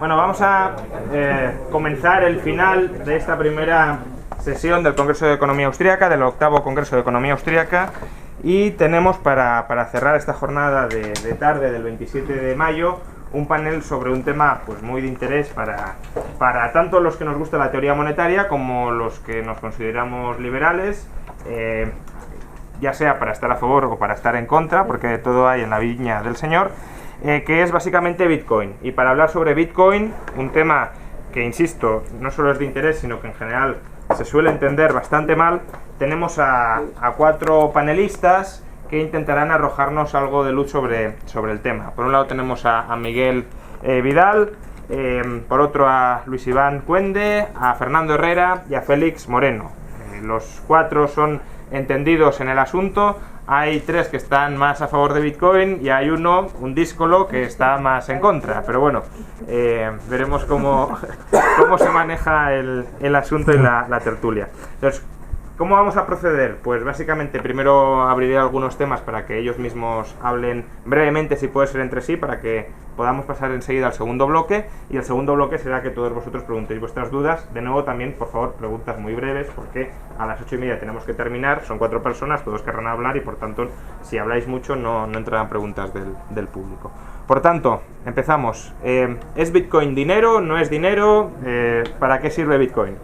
Bueno, vamos a comenzar el final de esta primera sesión del Congreso de Economía Austríaca, del 8º Congreso de Economía Austríaca, y tenemos para cerrar esta jornada de tarde del 27 de mayo un panel sobre un tema pues muy de interés para tanto los que nos gusta la teoría monetaria como los que nos consideramos liberales, ya sea para estar a favor o para estar en contra, porque de todo hay en la viña del Señor, que es básicamente Bitcoin. Y para hablar sobre Bitcoin, un tema que, insisto, no solo es de interés, sino que en general se suele entender bastante mal, tenemos a 4 panelistas que intentarán arrojarnos algo de luz sobre el tema. Por un lado tenemos a Miguel Vidal, por otro a Luis Iván Cuende, a Fernando Herrera y a Félix Moreno. Los 4 son entendidos en el asunto. Hay 3 que están más a favor de Bitcoin y hay un díscolo, que está más en contra. Pero bueno, veremos cómo se maneja el asunto y la tertulia. Entonces, ¿cómo vamos a proceder? Pues básicamente primero abriré algunos temas para que ellos mismos hablen brevemente, si puede ser entre sí, para que podamos pasar enseguida al segundo bloque, y el segundo bloque será que todos vosotros preguntéis vuestras dudas. De nuevo también, por favor, preguntas muy breves, porque a las 8:30 tenemos que terminar, son 4 personas, todos querrán hablar y por tanto, si habláis mucho no entrarán preguntas del público. Por tanto, empezamos. ¿Es Bitcoin dinero? ¿No es dinero? ¿Para qué sirve Bitcoin?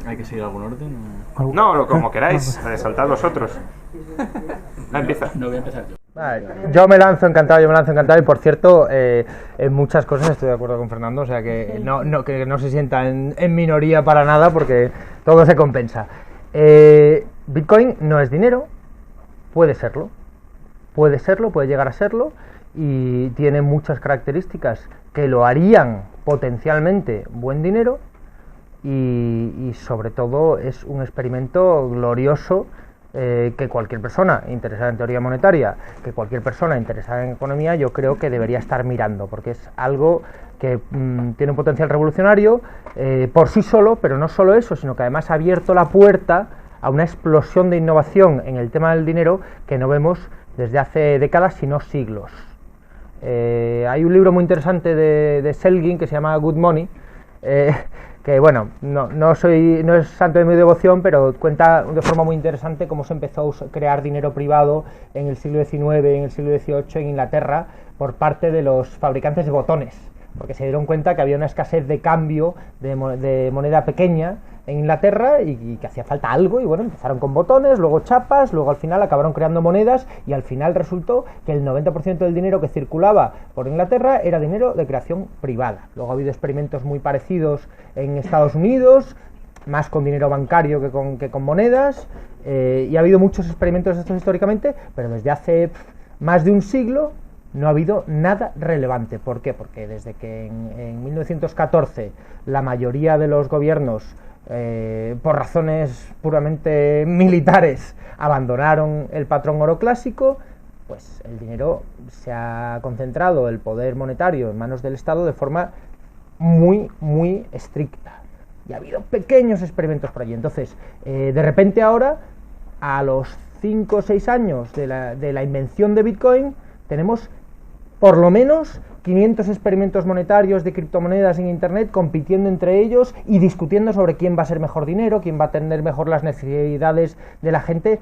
¿Hay que seguir algún orden? No, como queráis, saltad vosotros. Empieza. No voy a empezar yo. Vale, yo me lanzo encantado y por cierto, en muchas cosas estoy de acuerdo con Fernando, o sea que no se sienta en minoría para nada, porque todo se compensa. Bitcoin no es dinero, puede serlo, puede llegar a serlo, y tiene muchas características que lo harían potencialmente buen dinero. Y sobre todo es un experimento glorioso que cualquier persona interesada en teoría monetaria, que cualquier persona interesada en economía, yo creo que debería estar mirando, porque es algo que tiene un potencial revolucionario por sí solo, pero no solo eso, sino que además ha abierto la puerta a una explosión de innovación en el tema del dinero que no vemos desde hace décadas, sino siglos. Hay un libro muy interesante de Selgin que se llama Good Money, que bueno, no es santo de mi devoción, pero cuenta de forma muy interesante cómo se empezó a crear dinero privado en el siglo XIX, en el siglo XVIII en Inglaterra, por parte de los fabricantes de botones, porque se dieron cuenta que había una escasez de cambio de moneda pequeña en Inglaterra y que hacía falta algo, y bueno, empezaron con botones, luego chapas, luego al final acabaron creando monedas, y al final resultó que el 90% del dinero que circulaba por Inglaterra era dinero de creación privada. Luego ha habido experimentos muy parecidos en Estados Unidos, más con dinero bancario que con monedas, y ha habido muchos experimentos de estos históricamente, pero desde hace más de un siglo no ha habido nada relevante. ¿Por qué? Porque desde que en 1914 la mayoría de los gobiernos, por razones puramente militares, abandonaron el patrón oro clásico, pues el dinero se ha concentrado, el poder monetario, en manos del Estado de forma muy, muy estricta. Y ha habido pequeños experimentos por allí. Entonces, de repente ahora, a los 5 o 6 años de la invención de Bitcoin, tenemos por lo menos 500 experimentos monetarios de criptomonedas en Internet compitiendo entre ellos y discutiendo sobre quién va a ser mejor dinero, quién va a tener mejor las necesidades de la gente,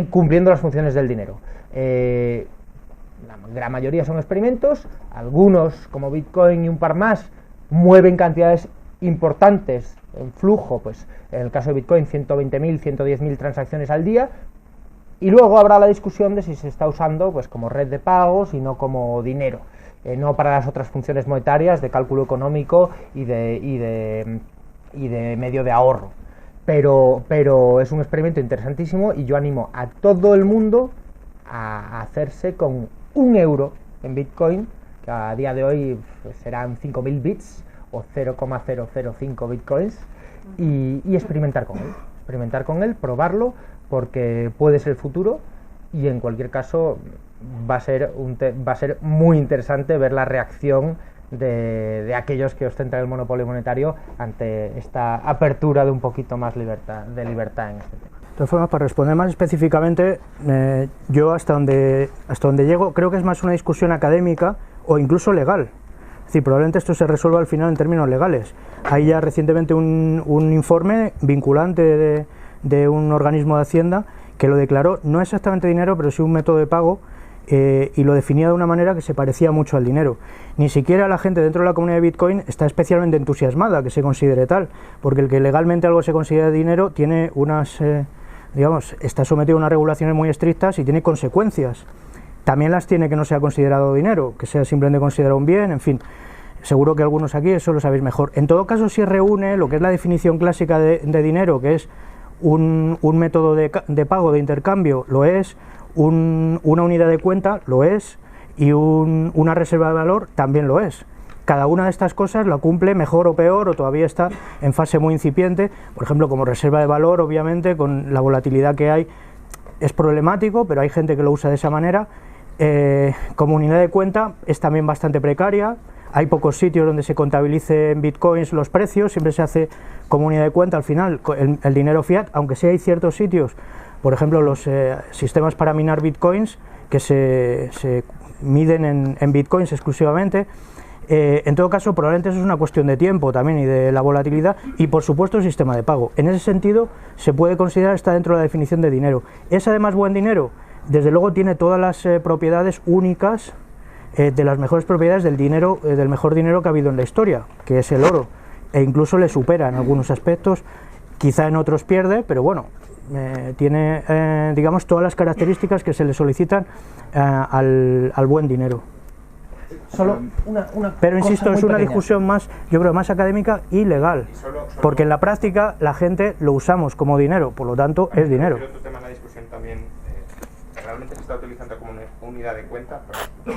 cumpliendo las funciones del dinero. La gran mayoría son experimentos, algunos, como Bitcoin y un par más, mueven cantidades importantes en flujo, pues en el caso de Bitcoin 120.000, 110.000 transacciones al día. Y luego habrá la discusión de si se está usando pues como red de pagos y no como dinero, no para las otras funciones monetarias de cálculo económico y de medio de ahorro. Pero es un experimento interesantísimo, y yo animo a todo el mundo a hacerse con 1 euro en Bitcoin, que a día de hoy pues, serán 5.000 bits o 0,005 bitcoins, y experimentar con él, probarlo, porque puede ser el futuro, y en cualquier caso va a ser muy interesante ver la reacción de aquellos que ostentan el monopolio monetario ante esta apertura de un poquito más de libertad en este tema. todas formas, para responder más específicamente, yo hasta donde llego, creo que es más una discusión académica o incluso legal. Es decir, probablemente esto se resuelva al final en términos legales. Hay ya recientemente un informe vinculante de un organismo de Hacienda que lo declaró, no exactamente dinero, pero sí un método de pago, y lo definía de una manera que se parecía mucho al dinero. Ni siquiera la gente dentro de la comunidad de Bitcoin está especialmente entusiasmada que se considere tal, porque el que legalmente algo se considera dinero tiene unas, digamos, está sometido a unas regulaciones muy estrictas y tiene consecuencias. También las tiene que no sea considerado dinero, que sea simplemente considerado un bien, en fin. Seguro que algunos aquí eso lo sabéis mejor. En todo caso, si reúne lo que es la definición clásica de dinero, que es un método de pago, de intercambio, lo es, una unidad de cuenta, lo es, y una reserva de valor también lo es. Cada una de estas cosas la cumple mejor o peor, o todavía está en fase muy incipiente. Por ejemplo, como reserva de valor, obviamente, con la volatilidad que hay, es problemático, pero hay gente que lo usa de esa manera. Como unidad de cuenta es también bastante precaria. Hay pocos sitios donde se contabilice en bitcoins los precios, siempre se hace como unidad de cuenta al final el dinero fiat, aunque sí hay ciertos sitios, por ejemplo los sistemas para minar bitcoins que se miden en bitcoins exclusivamente. En todo caso, probablemente eso es una cuestión de tiempo también y de la volatilidad, y por supuesto el sistema de pago. En ese sentido se puede considerar, está dentro de la definición de dinero. ¿Es además buen dinero? Desde luego tiene todas las propiedades únicas, de las mejores propiedades del dinero, del mejor dinero que ha habido en la historia, que es el oro, e incluso le supera en algunos aspectos, quizá en otros pierde, pero bueno, tiene digamos todas las características que se le solicitan al buen dinero. Solo pero insisto, es una pequeña discusión más, yo creo, más académica y legal, porque en la práctica la gente lo usamos como dinero, por lo tanto es dinero. Otro tema en la discusión también, ¿realmente se está utilizando como una unidad de cuenta?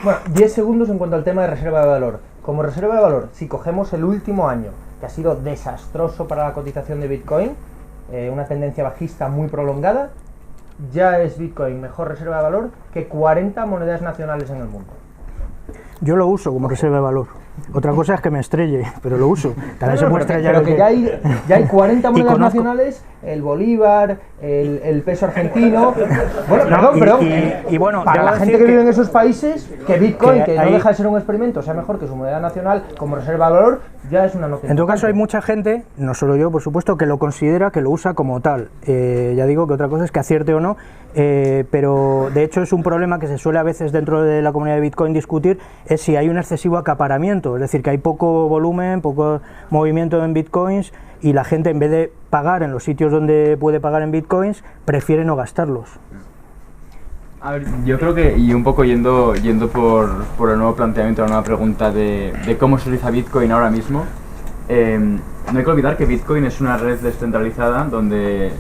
Bueno, 10 segundos en cuanto al tema de reserva de valor. Como reserva de valor, si cogemos el último año, que ha sido desastroso para la cotización de Bitcoin, una tendencia bajista muy prolongada, ya es Bitcoin mejor reserva de valor que 40 monedas nacionales en el mundo. Yo lo uso como reserva de valor. Otra cosa es que me estrelle, pero lo uso. También se puede estrellar. Pero que ya hay 40 monedas nacionales, el bolívar, el peso argentino. Bueno, perdón. Y bueno, para la gente que vive en esos países, que Bitcoin, que no hay, deja de ser un experimento, sea mejor que su moneda nacional como reserva de valor, ya es una noticia. En todo caso, hay mucha gente, no solo yo, por supuesto, que lo considera, que lo usa como tal. Ya digo que otra cosa es que acierte o no, pero de hecho es un problema que se suele a veces dentro de la comunidad de Bitcoin discutir, es si hay un excesivo acaparamiento, es decir, que hay poco volumen, poco movimiento en Bitcoins, y la gente, en vez de pagar en los sitios donde puede pagar en Bitcoins, prefiere no gastarlos. A ver, yo creo que, y un poco yendo por el nuevo planteamiento, la nueva pregunta de cómo se utiliza Bitcoin ahora mismo, no hay que olvidar que Bitcoin es una red descentralizada donde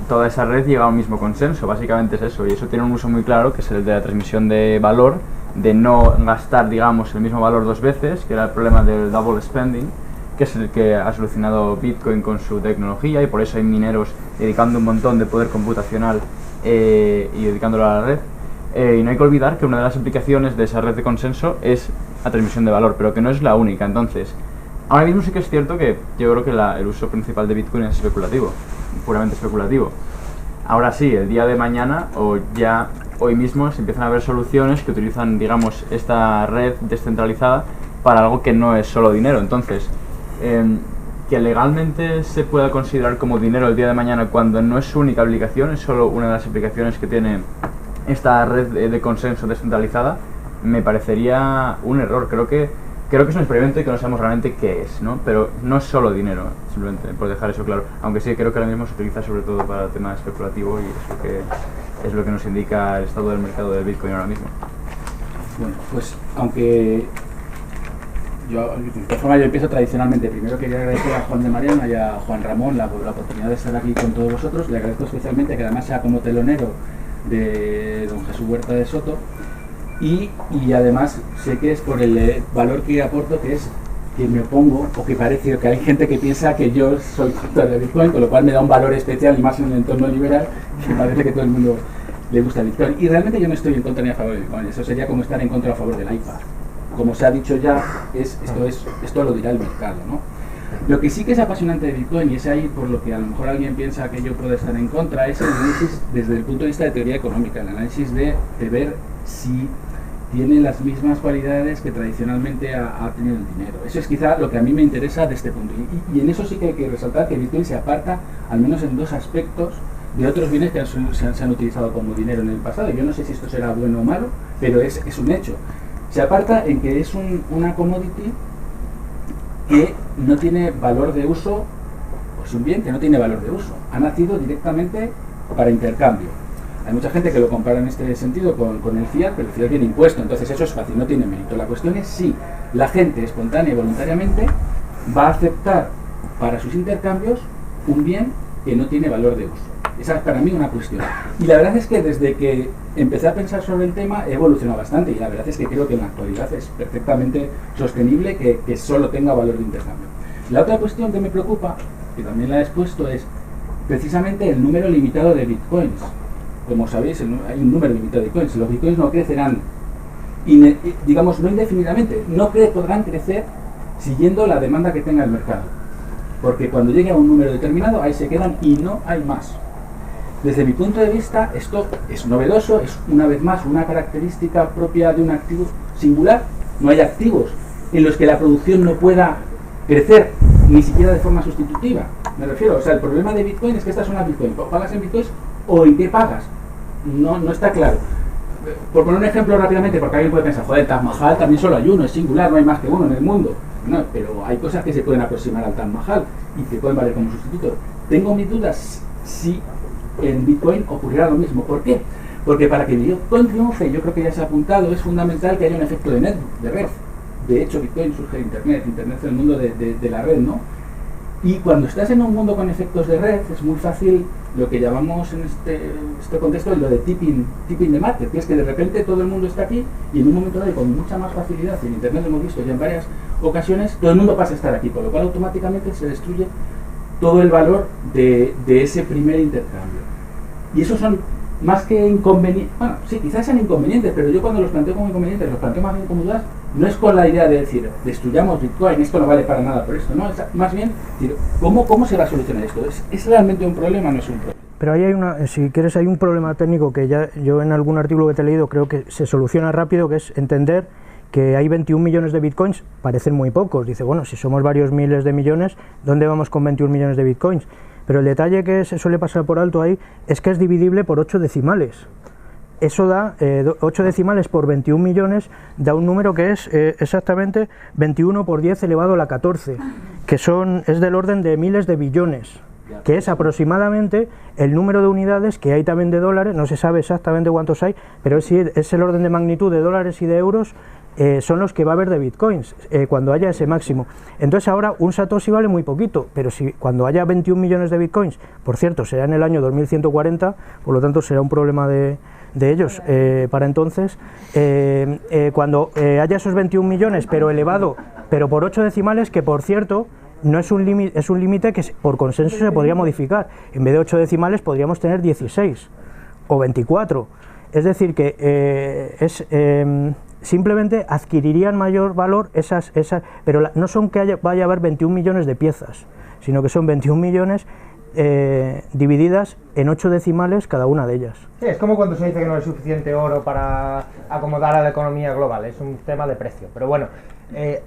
toda esa red llega a un mismo consenso, básicamente es eso, y eso tiene un uso muy claro, que es el de la transmisión de valor, de no gastar, digamos, el mismo valor dos veces, que era el problema del double spending, que es el que ha solucionado Bitcoin con su tecnología, y por eso hay mineros dedicando un montón de poder computacional y dedicándolo a la red. Y no hay que olvidar que una de las implicaciones de esa red de consenso es la transmisión de valor, pero que no es la única. Entonces, ahora mismo sí que es cierto que yo creo que el uso principal de Bitcoin es especulativo, puramente especulativo. Ahora sí, el día de mañana o ya hoy mismo se empiezan a ver soluciones que utilizan, digamos, esta red descentralizada para algo que no es solo dinero. Entonces, que legalmente se pueda considerar como dinero el día de mañana cuando no es su única aplicación, es solo una de las aplicaciones que tiene esta red de consenso descentralizada, me parecería un error. Creo que es un experimento y que no sabemos realmente qué es, ¿no? Pero no es solo dinero, simplemente por dejar eso claro. Aunque sí creo que ahora mismo se utiliza sobre todo para el tema especulativo, y es lo que nos indica el estado del mercado del Bitcoin ahora mismo. Bueno, pues aunque de todas formas yo empiezo tradicionalmente. Primero quería agradecer a Juan de Mariana y a Juan Ramón la oportunidad de estar aquí con todos vosotros. Le agradezco especialmente que además sea como telonero de don Jesús Huerta de Soto, y además sé que es por el valor que aporto, que es que me opongo, o que parece que hay gente que piensa que yo soy contra de Bitcoin, con lo cual me da un valor especial, y más en el entorno liberal, que parece que todo el mundo le gusta Bitcoin. Y realmente yo no estoy en contra ni a favor de Bitcoin. Eso sería como estar en contra o a favor del iPad. Como se ha dicho ya, esto lo dirá el mercado, ¿no? Lo que sí que es apasionante de Bitcoin, y es ahí por lo que a lo mejor alguien piensa que yo puedo estar en contra, es el análisis desde el punto de vista de teoría económica, el análisis de ver si tiene las mismas cualidades que tradicionalmente ha tenido el dinero. Eso es quizá lo que a mí me interesa de este punto. Y en eso sí que hay que resaltar que Bitcoin se aparta, al menos en dos aspectos, de otros bienes que se han utilizado como dinero en el pasado. Yo no sé si esto será bueno o malo, pero es un hecho. Se aparta en que es una commodity que no tiene valor de uso, o es un bien que no tiene valor de uso. Ha nacido directamente para intercambio. Hay mucha gente que lo compara en este sentido con el fiat, pero el fiat viene impuesto, entonces eso es fácil, no tiene mérito. La cuestión es si la gente espontánea y voluntariamente va a aceptar para sus intercambios un bien que no tiene valor de uso. Esa es para mí una cuestión. Y la verdad es que desde que empecé a pensar sobre el tema he evolucionado bastante, y la verdad es que creo que en la actualidad es perfectamente sostenible que solo tenga valor de intercambio. La otra cuestión que me preocupa, que también la he expuesto, es precisamente el número limitado de bitcoins. Como sabéis, hay un número limitado de bitcoins. Los bitcoins no crecerán, digamos, no indefinidamente. No podrán crecer siguiendo la demanda que tenga el mercado. Porque cuando llegue a un número determinado, ahí se quedan y no hay más. Desde mi punto de vista, esto es novedoso, es una vez más una característica propia de un activo singular. No hay activos en los que la producción no pueda crecer, ni siquiera de forma sustitutiva. Me refiero, o sea, el problema de Bitcoin es que esta es una Bitcoin. ¿Pagas en Bitcoins o en qué pagas? No está claro. Por poner un ejemplo rápidamente, porque alguien puede pensar, joder, Taj Mahal también solo hay uno, es singular, no hay más que uno en el mundo. No, pero hay cosas que se pueden aproximar al Taj Mahal y que pueden valer como sustituto. Tengo mis dudas si en Bitcoin ocurrirá lo mismo. ¿Por qué? Porque para que Bitcoin triunfe, yo creo que ya se ha apuntado, es fundamental que haya un efecto de red. De hecho, Bitcoin surge de Internet es el mundo de la red, ¿no? Y cuando estás en un mundo con efectos de red, es muy fácil lo que llamamos en este contexto lo de tipping the market, que es que de repente todo el mundo está aquí y en un momento dado, con mucha más facilidad, y en Internet lo hemos visto ya en varias ocasiones, todo el mundo pasa a estar aquí, con lo cual automáticamente se destruye todo el valor de ese primer intercambio. Y esos son más que inconvenientes, bueno, sí, quizás sean inconvenientes, pero yo cuando los planteo como inconvenientes, los planteo más bien como dudas, no es con la idea de decir, destruyamos Bitcoin, esto no vale para nada por esto, no, es más bien decir, ¿cómo se va a solucionar esto? ¿Es realmente un problema o no es un problema? Pero ahí hay si quieres, hay un problema técnico que ya yo en algún artículo que te he leído creo que se soluciona rápido, que es entender que hay 21 millones de bitcoins, parecen muy pocos. Dice, bueno, si somos varios miles de millones, ¿dónde vamos con 21 millones de bitcoins? Pero el detalle que se suele pasar por alto ahí es que es dividible por 8 decimales. Eso da 8 decimales por 21 millones, da un número que es exactamente 21 por 10 elevado a la 14, que es del orden de miles de billones, que es aproximadamente el número de unidades que hay también de dólares, no se sabe exactamente cuántos hay, pero es el orden de magnitud de dólares y de euros, son los que va a haber de bitcoins cuando haya ese máximo. Entonces ahora un satoshi vale muy poquito, pero si cuando haya 21 millones de bitcoins, por cierto, será en el año 2140, por lo tanto será un problema de ellos para entonces, cuando haya esos 21 millones, pero elevado, pero por 8 decimales, que por cierto, no es un límite, es un límite que por consenso se podría modificar. En vez de 8 decimales podríamos tener 16 o 24. Es decir, que simplemente adquirirían mayor valor esas pero no son que vaya a haber 21 millones de piezas, sino que son 21 millones divididas en 8 decimales cada una de ellas. Sí, es como cuando se dice que no hay suficiente oro para acomodar a la economía global, es un tema de precio. Pero bueno,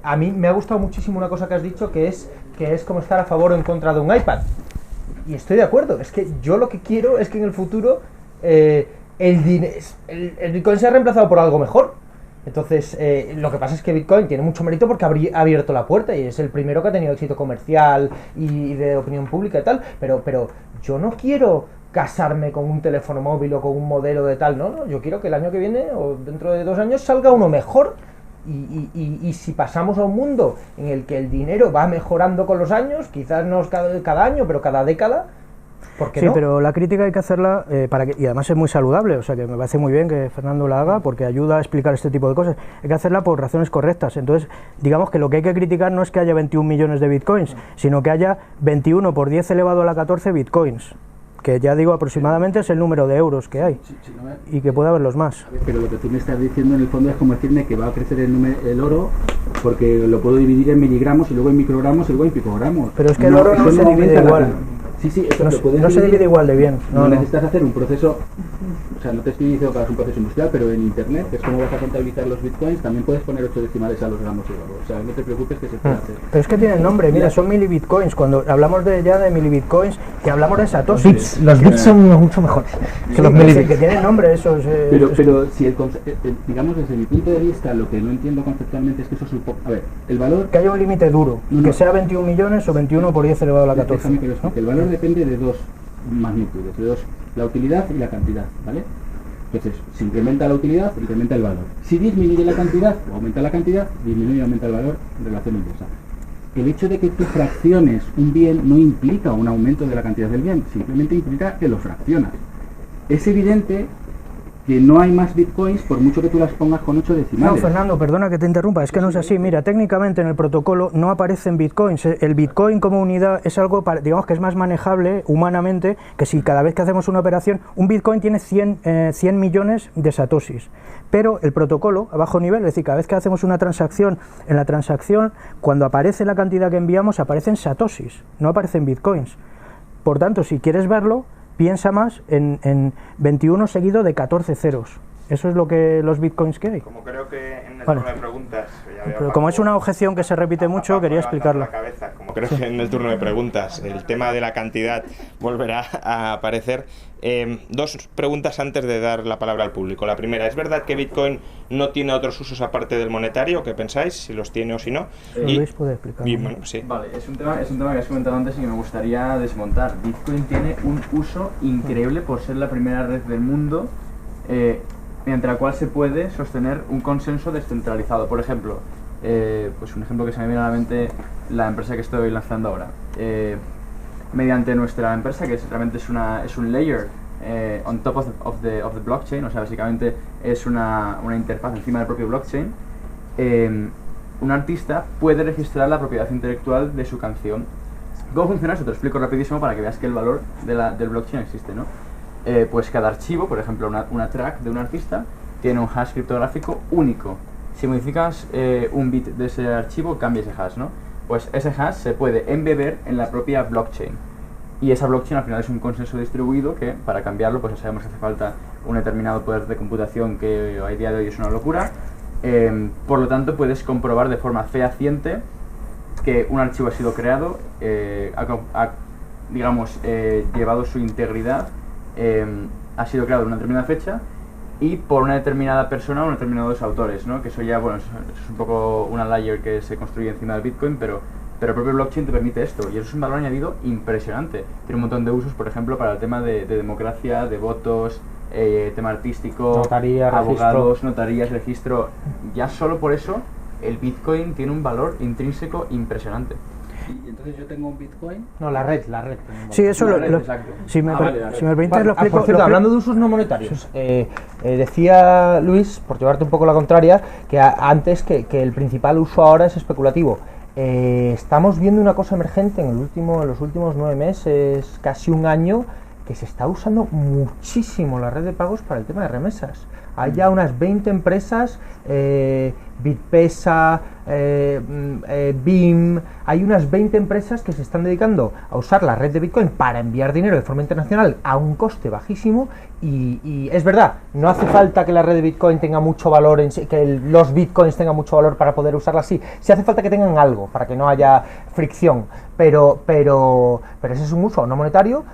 a mí me ha gustado muchísimo una cosa que has dicho, que es como estar a favor o en contra de un iPad. Y estoy de acuerdo, es que yo lo que quiero es que en el futuro el Bitcoin sea reemplazado por algo mejor. Entonces, lo que pasa es que Bitcoin tiene mucho mérito porque ha abierto la puerta y es el primero que ha tenido éxito comercial y de opinión pública y tal, pero yo no quiero casarme con un teléfono móvil o con un modelo de tal, no, yo quiero que el año que viene o dentro de 2 años salga uno mejor y si pasamos a un mundo en el que el dinero va mejorando con los años, quizás no cada año, pero cada década, ¿por qué no? Sí, pero la crítica hay que hacerla y además es muy saludable, o sea que me parece muy bien que Fernando la haga porque ayuda a explicar este tipo de cosas. Hay que hacerla por razones correctas. Entonces, digamos que lo que hay que criticar no es que haya 21 millones de bitcoins, sino que haya 21 por 10 elevado a la 14 bitcoins, que ya digo aproximadamente es el número de euros que hay, Sí, no me- y que puede haberlos más. Pero lo que tú me estás diciendo en el fondo es como decirme que va a crecer el oro porque lo puedo dividir en miligramos y luego en microgramos y luego en picogramos. Pero es que el oro no eso se divide aumenta la igual. Sí, eso No, lo puedes no se dividir. divide igual de bien. No, No, no. necesitas hacer un proceso, o sea, no te estoy diciendo que hagas un proceso industrial, pero en internet, que es como vas a contabilizar los bitcoins, también puedes poner 8 decimales a los gramos de oro. O sea, no te preocupes que se puede hacer. Pero es que tienen nombre, mira, son milibitcoins. Cuando hablamos ya de milibitcoins, que hablamos de satoshis. Los bits son mucho mejores que los Sí, milibits. que tienen nombre esos. Pero si digamos desde mi punto de vista, lo que no entiendo conceptualmente es que eso supone... A ver, el valor... Que haya un límite duro, No, que no. sea 21 millones o 21 por 10 elevado a la 14. Déjame que lo explique. El valor depende de dos magnitudes, de dos, la utilidad y la cantidad, ¿vale? Entonces, si incrementa la utilidad, incrementa el valor. Si disminuye la cantidad o aumenta la cantidad, disminuye y aumenta el valor en relación inversa. El hecho de que tú fracciones un bien no implica un aumento de la cantidad del bien, simplemente implica que lo fraccionas. Es evidente que no hay más bitcoins por mucho que tú las pongas con 8 No, decimales. Fernando, perdona que te interrumpa, es que no es así. Mira, técnicamente en el protocolo no aparecen bitcoins. El bitcoin como unidad es algo, digamos, que es más manejable humanamente que si cada vez que hacemos una operación, un bitcoin tiene 100 millones de satoshis. Pero el protocolo a bajo nivel, es decir, cada vez que hacemos una transacción, en la transacción, cuando aparece la cantidad que enviamos, aparecen satoshis, no aparecen bitcoins. Por tanto, si quieres verlo, piensa más en 21 seguido de 14 ceros. Eso es lo que los bitcoins que hay. Como creo que en el Vale. turno de preguntas... ya veo Pero a como Paco- es una objeción que se repite a mucho, Paco quería levantando explicarlo. la cabeza. Como creo que en el turno de preguntas el tema de la cantidad volverá a aparecer. Dos preguntas antes de dar la palabra al público. La primera, ¿es verdad que Bitcoin no tiene otros usos aparte del monetario? ¿Qué pensáis? Si los tiene o si no. Luis puede explicarlo. y, bueno, sí. Vale, es un tema que has comentado antes y que me gustaría desmontar. Bitcoin tiene un uso increíble por ser la primera red del mundo mediante la cual se puede sostener un consenso descentralizado. Por ejemplo, pues un ejemplo que se me viene a la mente, la empresa que estoy lanzando ahora. Mediante nuestra empresa, que realmente es un layer on top of the blockchain, o sea, básicamente es una interfaz encima del propio blockchain, un artista puede registrar la propiedad intelectual de su canción. ¿Cómo funciona eso? Te lo explico rapidísimo para que veas que el valor del blockchain existe, ¿no? Pues cada archivo, por ejemplo una track de un artista, tiene un hash criptográfico único. Si modificas un bit de ese archivo, cambia ese hash, ¿no? Pues ese hash se puede embeber en la propia blockchain. Y esa blockchain al final es un consenso distribuido que para cambiarlo pues ya sabemos que hace falta un determinado poder de computación que a día de hoy es una locura. Por lo tanto puedes comprobar de forma fehaciente que un archivo ha sido creado, ha digamos, llevado su integridad, ha sido creado en una determinada fecha y por una determinada persona o determinados autores, ¿no? Que eso ya, bueno, eso es un poco una layer que se construye encima del Bitcoin, pero el propio blockchain te permite esto y eso es un valor añadido impresionante. Tiene un montón de usos, por ejemplo, para el tema de democracia, de votos, tema artístico, Notaría, abogados, notarías, registro. Ya solo por eso el Bitcoin tiene un valor intrínseco impresionante. Y entonces yo tengo un bitcoin. No, la red. Sí, eso Una red, exacto. si me Vale, vale. permites Vale, lo explico. por cierto, hablando de usos no monetarios, decía Luis, por llevarte un poco la contraria, que antes que el principal uso ahora es especulativo. Estamos viendo una cosa emergente en los últimos 9 meses, casi un año, que se está usando muchísimo la red de pagos para el tema de remesas. Hay ya unas 20 empresas, Bitpesa, BIM, hay unas 20 empresas que se están dedicando a usar la red de Bitcoin para enviar dinero de forma internacional a un coste bajísimo y es verdad, no hace falta que la red de Bitcoin tenga mucho valor, que los Bitcoins tengan mucho valor para poder usarla así, sí hace falta que tengan algo para que no haya fricción, pero ese es un uso no monetario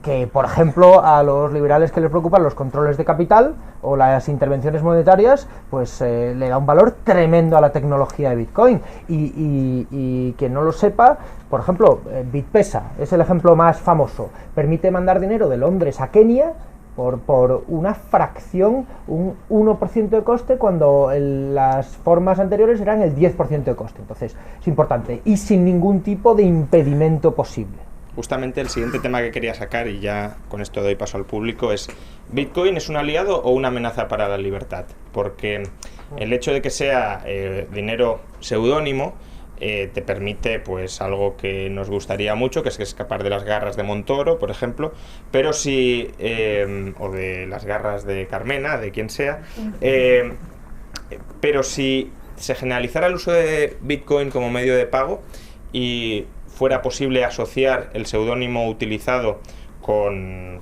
que, por ejemplo, a los liberales que les preocupan los controles de capital o las intervenciones monetarias, pues le da un valor tremendo a la tecnología de Bitcoin. Y quien no lo sepa, por ejemplo, Bitpesa es el ejemplo más famoso. Permite mandar dinero de Londres a Kenia por una fracción, un 1% de coste, cuando las formas anteriores eran el 10% de coste. Entonces, es importante y sin ningún tipo de impedimento posible. Justamente el siguiente tema que quería sacar, y ya con esto doy paso al público, es ¿Bitcoin es un aliado o una amenaza para la libertad? Porque el hecho de que sea dinero seudónimo te permite pues algo que nos gustaría mucho, que es escapar de las garras de Montoro, por ejemplo, pero si o de las garras de Carmena, de quien sea, pero si se generalizara el uso de Bitcoin como medio de pago y fuera posible asociar el seudónimo utilizado con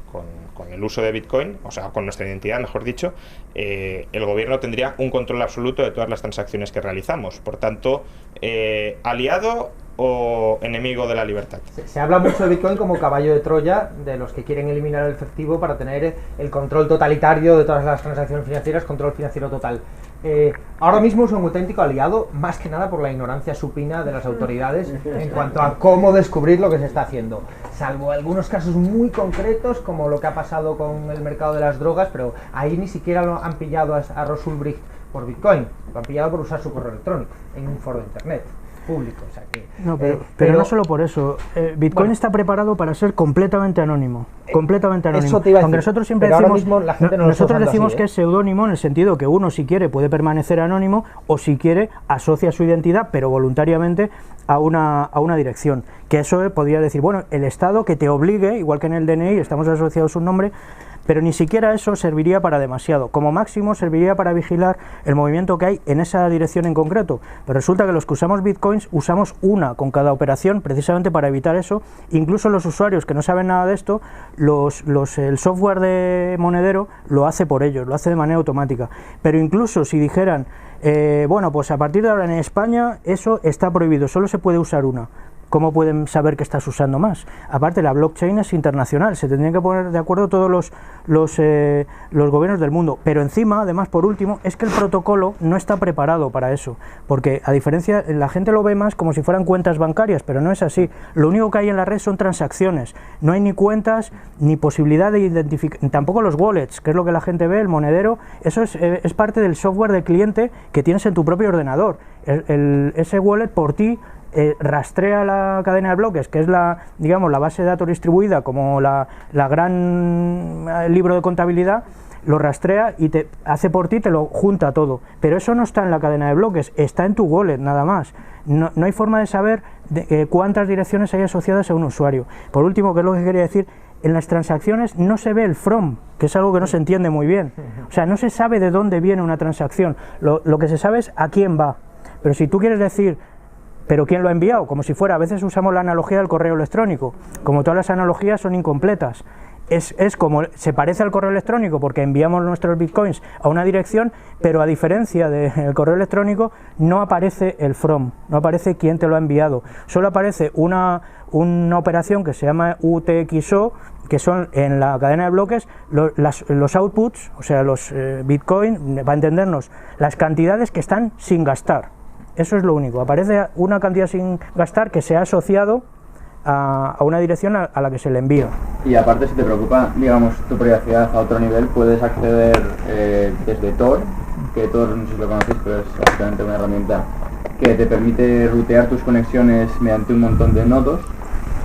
el uso de Bitcoin, o sea, con nuestra identidad, mejor dicho, el gobierno tendría un control absoluto de todas las transacciones que realizamos. Por tanto, aliado o enemigo de la libertad. Se habla mucho de Bitcoin como caballo de Troya de los que quieren eliminar el efectivo para tener el control totalitario de todas las transacciones financieras, control financiero total. Ahora mismo es un auténtico aliado, más que nada por la ignorancia supina de las autoridades en cuanto a cómo descubrir lo que se está haciendo, salvo algunos casos muy concretos como lo que ha pasado con el mercado de las drogas, pero ahí ni siquiera lo han pillado a Ross Ulbricht por Bitcoin, lo han pillado por usar su correo electrónico en un foro de internet público, o sea que, no, pero no solo por eso. Bitcoin está preparado para ser completamente anónimo. Completamente anónimo. Eso te iba a decir, aunque nosotros siempre pero ahora decimos, mismo la gente no nosotros lo está decimos usando que así, es seudónimo en el sentido que uno, si quiere, puede permanecer anónimo, o si quiere, asocia su identidad, pero voluntariamente, a una dirección. Que eso podría decir, bueno, el Estado que te obligue, igual que en el DNI estamos asociados a un nombre, pero ni siquiera eso serviría para demasiado. Como máximo serviría para vigilar el movimiento que hay en esa dirección en concreto. Pero resulta que los que usamos bitcoins usamos una con cada operación precisamente para evitar eso. Incluso los usuarios que no saben nada de esto, el software de monedero lo hace por ellos, lo hace de manera automática. Pero incluso si dijeran, bueno, pues a partir de ahora en España eso está prohibido, solo se puede usar una. ¿Cómo pueden saber que estás usando más? Aparte, la blockchain es internacional, se tendrían que poner de acuerdo todos los gobiernos del mundo. Pero encima, además, por último, es que el protocolo no está preparado para eso. Porque, a diferencia, la gente lo ve más como si fueran cuentas bancarias, pero no es así. Lo único que hay en la red son transacciones. No hay ni cuentas, ni posibilidad de identificar, tampoco los wallets, que es lo que la gente ve, el monedero. Eso es parte del software de cliente que tienes en tu propio ordenador. Ese wallet por ti rastrea la cadena de bloques, que es digamos, la base de datos distribuida, como la gran libro de contabilidad, lo rastrea y te hace por ti, te lo junta todo. Pero eso no está en la cadena de bloques, está en tu wallet nada más. No hay forma de saber cuántas direcciones hay asociadas a un usuario. Por último, que es lo que quería decir, en las transacciones no se ve el from, que es algo que no se entiende muy bien. O sea, no se sabe de dónde viene una transacción. Lo que se sabe es a quién va. Pero si tú quieres decir, ¿pero quién lo ha enviado? Como si fuera, a veces usamos la analogía del correo electrónico. Como todas las analogías son incompletas. Es como, se parece al correo electrónico porque enviamos nuestros bitcoins a una dirección, pero a diferencia del correo electrónico no aparece el from, no aparece quién te lo ha enviado. Solo aparece una operación que se llama UTXO, que son en la cadena de bloques los outputs, o sea, los bitcoin, para entendernos, las cantidades que están sin gastar. Eso es lo único, aparece una cantidad sin gastar que se ha asociado a una dirección a la que se le envía. Y aparte, si te preocupa, digamos, tu privacidad a otro nivel, puedes acceder desde Tor, que Tor, no sé si lo conocéis, pero es básicamente una herramienta que te permite rutear tus conexiones mediante un montón de nodos,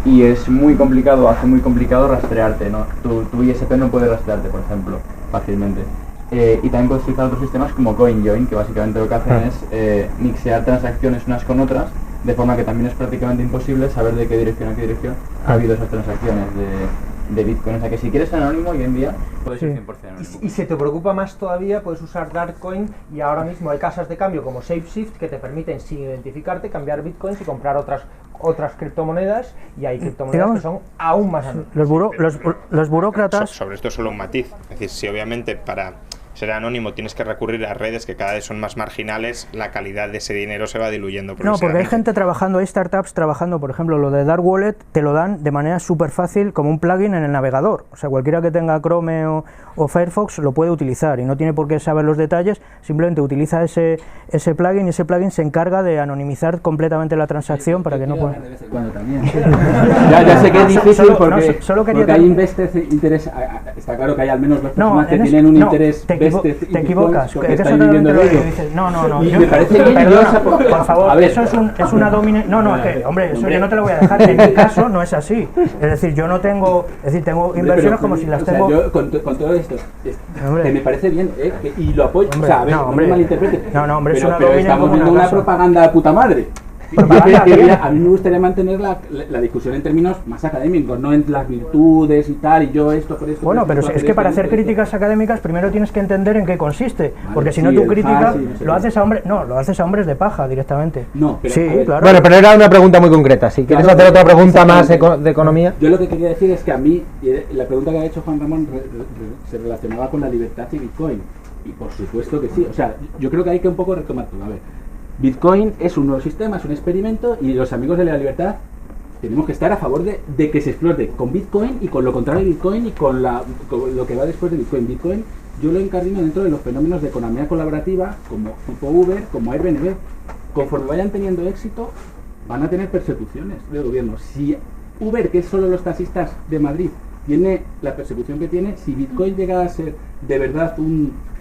y es muy complicado, hace muy complicado rastrearte, ¿no? Tu ISP no puede rastrearte, por ejemplo, fácilmente. Y también puedes utilizar otros sistemas como CoinJoin, que básicamente lo que hacen es mixear transacciones unas con otras, de forma que también es prácticamente imposible saber de qué dirección a qué dirección ha habido esas transacciones de Bitcoin. O sea que si quieres ser anónimo hoy en día, puedes ser 100% anónimo. Y si te preocupa más todavía, puedes usar Darkcoin, y ahora mismo hay casas de cambio como SafeShift que te permiten, sin identificarte, cambiar Bitcoins y comprar otras criptomonedas, y hay criptomonedas, digamos, que son aún más anónimas. Los burócratas... Sobre esto solo un matiz. Es decir, si obviamente para ser anónimo tienes que recurrir a redes que cada vez son más marginales, la calidad de ese dinero se va diluyendo. No, porque hay gente trabajando, hay startups trabajando, por ejemplo, lo de Dark Wallet te lo dan de manera súper fácil como un plugin en el navegador. O sea, cualquiera que tenga Chrome o Firefox lo puede utilizar y no tiene por qué saber los detalles, simplemente utiliza ese plugin, y ese plugin se encarga de anonimizar completamente la transacción para que no pueda... Cuando también. ya sé que es difícil porque, solo porque hay invested interés, está claro que hay al menos dos personas que tienen un interés. Te equivocas, que están viviendo el hoyo. No, y me parece bien. Perdona, por favor, a ver, eso es una dominación. No, es que, hombre, eso yo no te lo voy a dejar. En mi caso no es así. Es decir, yo no tengo, es decir, tengo inversiones como si las tengo. O sea, yo con todo esto, que me parece bien, y lo apoyo. Hombre, o sea, a ver, no me malinterpretes. No, hombre, pero estamos viendo una propaganda de puta madre. A mí me gustaría mantener la discusión en términos más académicos, no en las virtudes y tal, y yo esto por esto. Bueno, pero es que para hacer críticas académicas primero tienes que entender en qué consiste, porque si no tu crítica lo haces a hombres, no, lo haces a hombres de paja directamente. No, pero sí, claro. Bueno, pero era una pregunta muy concreta. Si quieres hacer otra pregunta más de economía. Yo lo que quería decir es que a mí, la pregunta que ha hecho Juan Ramón se relacionaba con la libertad y Bitcoin. Y por supuesto que sí. O sea, yo creo que hay que un poco retomar todo. A ver, Bitcoin es un nuevo sistema, es un experimento, y los amigos de la libertad tenemos que estar a favor de que se explote con Bitcoin y con lo contrario de Bitcoin y con lo que va después de Bitcoin. Bitcoin yo lo encardino dentro de los fenómenos de economía colaborativa, como tipo Uber, como Airbnb. Conforme vayan teniendo éxito, van a tener persecuciones del gobierno. Si Uber, que es solo los taxistas de Madrid, tiene la persecución que tiene, si Bitcoin llega a ser de verdad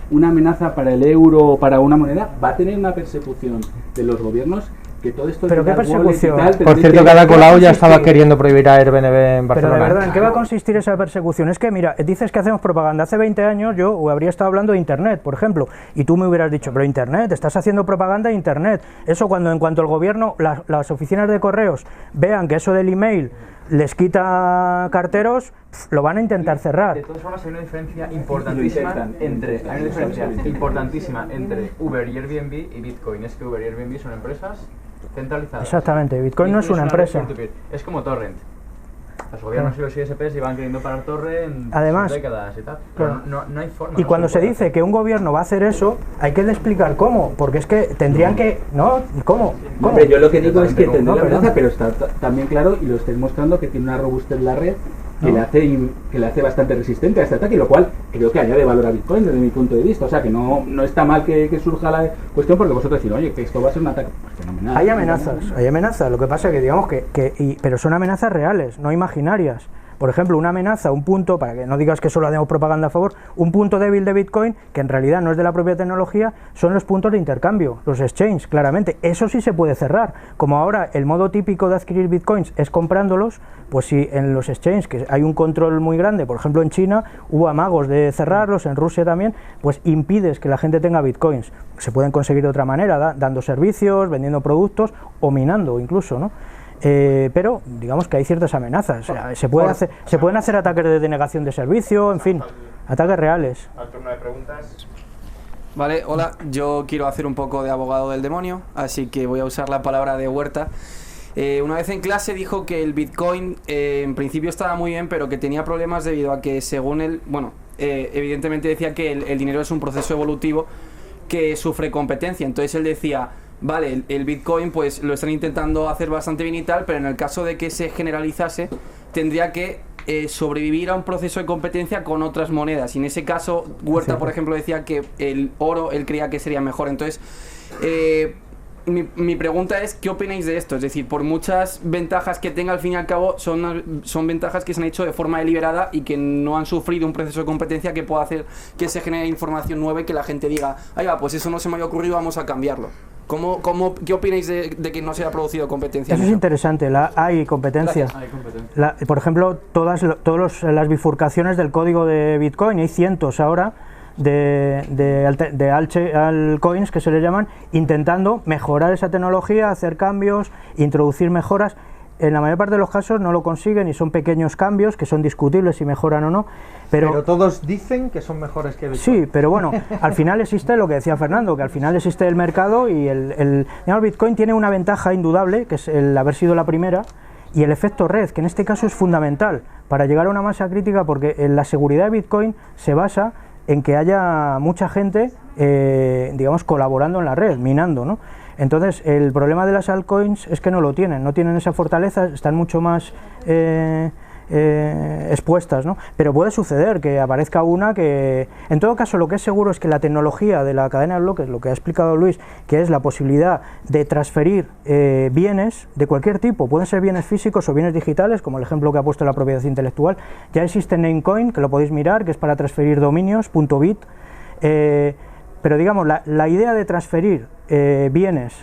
una amenaza para el euro o para una moneda, va a tener una persecución de los gobiernos. Que todo esto. ¿Pero qué persecución? Por cierto, que Ada Colau ya estaba queriendo prohibir a Airbnb en Barcelona. Pero de verdad, ¿en qué va a consistir esa persecución? Es que, mira, dices que hacemos propaganda. Hace 20 años yo habría estado hablando de Internet, por ejemplo, y tú me hubieras dicho, pero Internet, estás haciendo propaganda de Internet. Eso en cuanto el gobierno, las oficinas de correos vean que eso del email les quita carteros, lo van a intentar cerrar. De todas formas, hay una diferencia importantísima entre Uber y Airbnb y Bitcoin. Es que Uber y Airbnb son empresas centralizadas. Exactamente, Bitcoin no es una empresa. Es como Torrent. Los gobiernos y los ISPs llevan queriendo parar Torrent además, décadas y tal. Pero no hay forma. Y cuando se dice que un gobierno va a hacer eso, hay que explicar cómo, porque es que tendrían que... ¿No? ¿Cómo? Hombre, yo lo que digo es que tendrá la amenaza, pero está también claro, y lo estáis mostrando, que tiene una robustez la red que le hace bastante resistente a este ataque, lo cual creo que añade valor a Bitcoin desde mi punto de vista. O sea, que no está mal que surja la cuestión, porque vosotros decís, oye, que esto va a ser un ataque fenomenal. Hay amenazas. Lo que pasa es que digamos pero son amenazas reales, no imaginarias. Por ejemplo, una amenaza, un punto, para que no digas que solo hacemos propaganda a favor, un punto débil de Bitcoin, que en realidad no es de la propia tecnología, son los puntos de intercambio, los exchanges, claramente. Eso sí se puede cerrar. Como ahora el modo típico de adquirir Bitcoins es comprándolos, pues si en los exchanges, que hay un control muy grande, por ejemplo en China, hubo amagos de cerrarlos, en Rusia también, pues impides que la gente tenga Bitcoins. Se pueden conseguir de otra manera, dando servicios, vendiendo productos o minando incluso, ¿no? Pero digamos que hay ciertas amenazas. O sea, se pueden hacer ataques de denegación de servicio, en fin, ataques reales. Al turno de preguntas. Vale, hola, yo quiero hacer un poco de abogado del demonio, así que voy a usar la palabra de Huerta. Una vez en clase dijo que el Bitcoin en principio estaba muy bien, pero que tenía problemas debido a que según él, evidentemente decía que el dinero es un proceso evolutivo que sufre competencia. Entonces él decía, vale, el Bitcoin pues lo están intentando hacer bastante bien y tal, pero en el caso de que se generalizase tendría que sobrevivir a un proceso de competencia con otras monedas, y en ese caso Huerta, por ejemplo, decía que el oro él creía que sería mejor. Entonces mi pregunta es, ¿qué opináis de esto? Es decir, por muchas ventajas que tenga, al fin y al cabo son ventajas que se han hecho de forma deliberada y que no han sufrido un proceso de competencia que pueda hacer que se genere información nueva y que la gente diga, ahí va, pues eso no se me había ocurrido, vamos a cambiarlo. ¿Qué opináis de que no se haya producido competencia? Eso es interesante, hay competencia. Por ejemplo, todas las bifurcaciones del código de Bitcoin, hay cientos ahora de altcoins que se le llaman, intentando mejorar esa tecnología, hacer cambios, introducir mejoras. En la mayor parte de los casos no lo consiguen y son pequeños cambios que son discutibles si mejoran o no. Pero todos dicen que son mejores que Bitcoin. Sí, pero bueno, al final existe lo que decía Fernando, que al final existe el mercado y el Bitcoin tiene una ventaja indudable, que es el haber sido la primera, y el efecto red, que en este caso es fundamental para llegar a una masa crítica, porque la seguridad de Bitcoin se basa en que haya mucha gente, digamos, colaborando en la red, minando, ¿no? Entonces, el problema de las altcoins es que no tienen esa fortaleza, están mucho más expuestas, ¿no? Pero puede suceder que aparezca una que... En todo caso, lo que es seguro es que la tecnología de la cadena de bloques, lo que ha explicado Luis, que es la posibilidad de transferir bienes de cualquier tipo, pueden ser bienes físicos o bienes digitales, como el ejemplo que ha puesto la propiedad intelectual. Ya existe Namecoin, que lo podéis mirar, que es para transferir dominios, .bit, pero digamos, la idea de transferir bienes,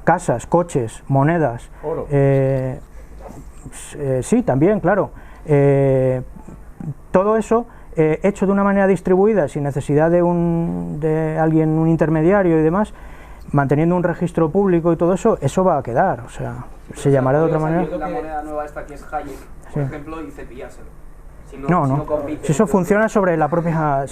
casas, coches, monedas, oro. Sí, también, claro. Todo eso hecho de una manera distribuida, sin necesidad de alguien, un intermediario y demás, manteniendo un registro público y todo eso, eso va a quedar, o sea, se llamará de otra manera. La moneda nueva esta que es Hayek, por Sí. ejemplo, y cepillárselo. Si No. compite, Si eso funciona sobre la propia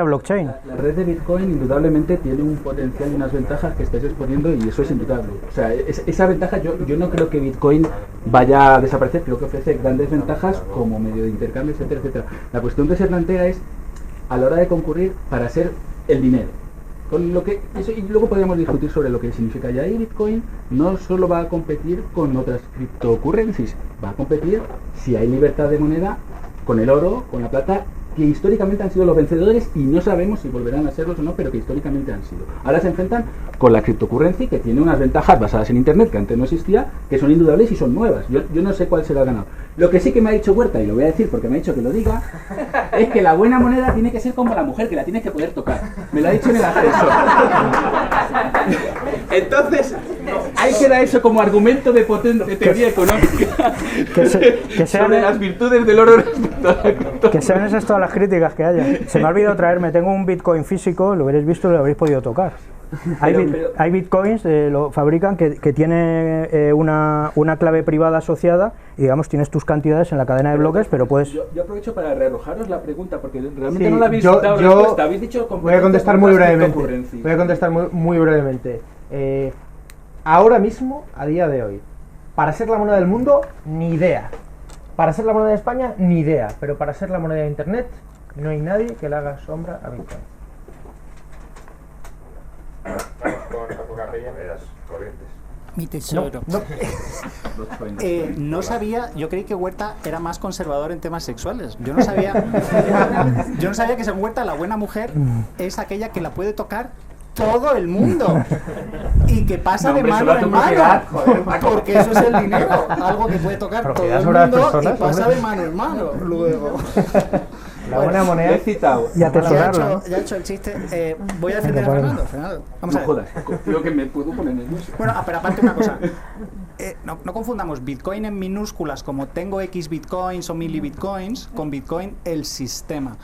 blockchain. La red de Bitcoin indudablemente tiene un potencial y unas ventajas que estáis exponiendo y eso es indudable. O sea, esa ventaja yo no creo que Bitcoin vaya a desaparecer, creo que ofrece grandes ventajas como medio de intercambio, etcétera, etcétera. La cuestión que se plantea es a la hora de concurrir para ser el dinero. Con lo que eso, y luego podríamos discutir sobre lo que significa. Y ahí Bitcoin no solo va a competir con otras cryptocurrencies, va a competir, si hay libertad de moneda, con el oro, con la plata, que históricamente han sido los vencedores y no sabemos si volverán a serlos o no, pero que históricamente han sido. Ahora se enfrentan con la cryptocurrency, que tiene unas ventajas basadas en Internet que antes no existía, que son indudables y son nuevas. Yo no sé cuál será el ganador. Lo que sí que me ha dicho Huerta, y lo voy a decir porque me ha dicho que lo diga, es que la buena moneda tiene que ser como la mujer, que la tienes que poder tocar. Me lo ha dicho en el ascensor. Entonces, ahí queda eso como argumento de teoría económica sobre las virtudes del oro respecto a la criptomoneda. Que sean esas todas las críticas que haya. Se me ha olvidado traerme, tengo un Bitcoin físico, lo habréis visto y lo habréis podido tocar. Hay Bitcoins, lo fabrican, que tiene una clave privada asociada y digamos tienes tus cantidades en la cadena de bloques, pero puedes... Yo aprovecho para rearrojaros la pregunta porque realmente Sí, no la habéis yo- dado yo respuesta. Habéis dicho Voy a contestar muy brevemente. cryptocurrency. Voy a contestar muy brevemente. Ahora mismo, a día de hoy, para ser la moneda del mundo, ni idea. Para ser la moneda de España, ni idea. Pero para ser la moneda de Internet, no hay nadie que le haga sombra a Bitcoin. Mi tesoro. No sabía, yo creí que Huerta era más conservador en temas sexuales. Yo no sabía que según Huerta la buena mujer es aquella que la puede tocar todo el mundo y que pasa de mano en mano, porque eso es el dinero, algo que puede tocar todo Propiedad el sobre las mundo y personas, pasa hombre. de mano en mano luego. La buena moneda. He citado. Y atesorarla. Ya he hecho el chiste. Voy a defender a Fernando. Fernando, vamos a No ver. jodas, creo que me puedo poner nervioso. Bueno, pero aparte una cosa. No confundamos Bitcoin en minúsculas como tengo X Bitcoins o milibitcoins con Bitcoin el sistema.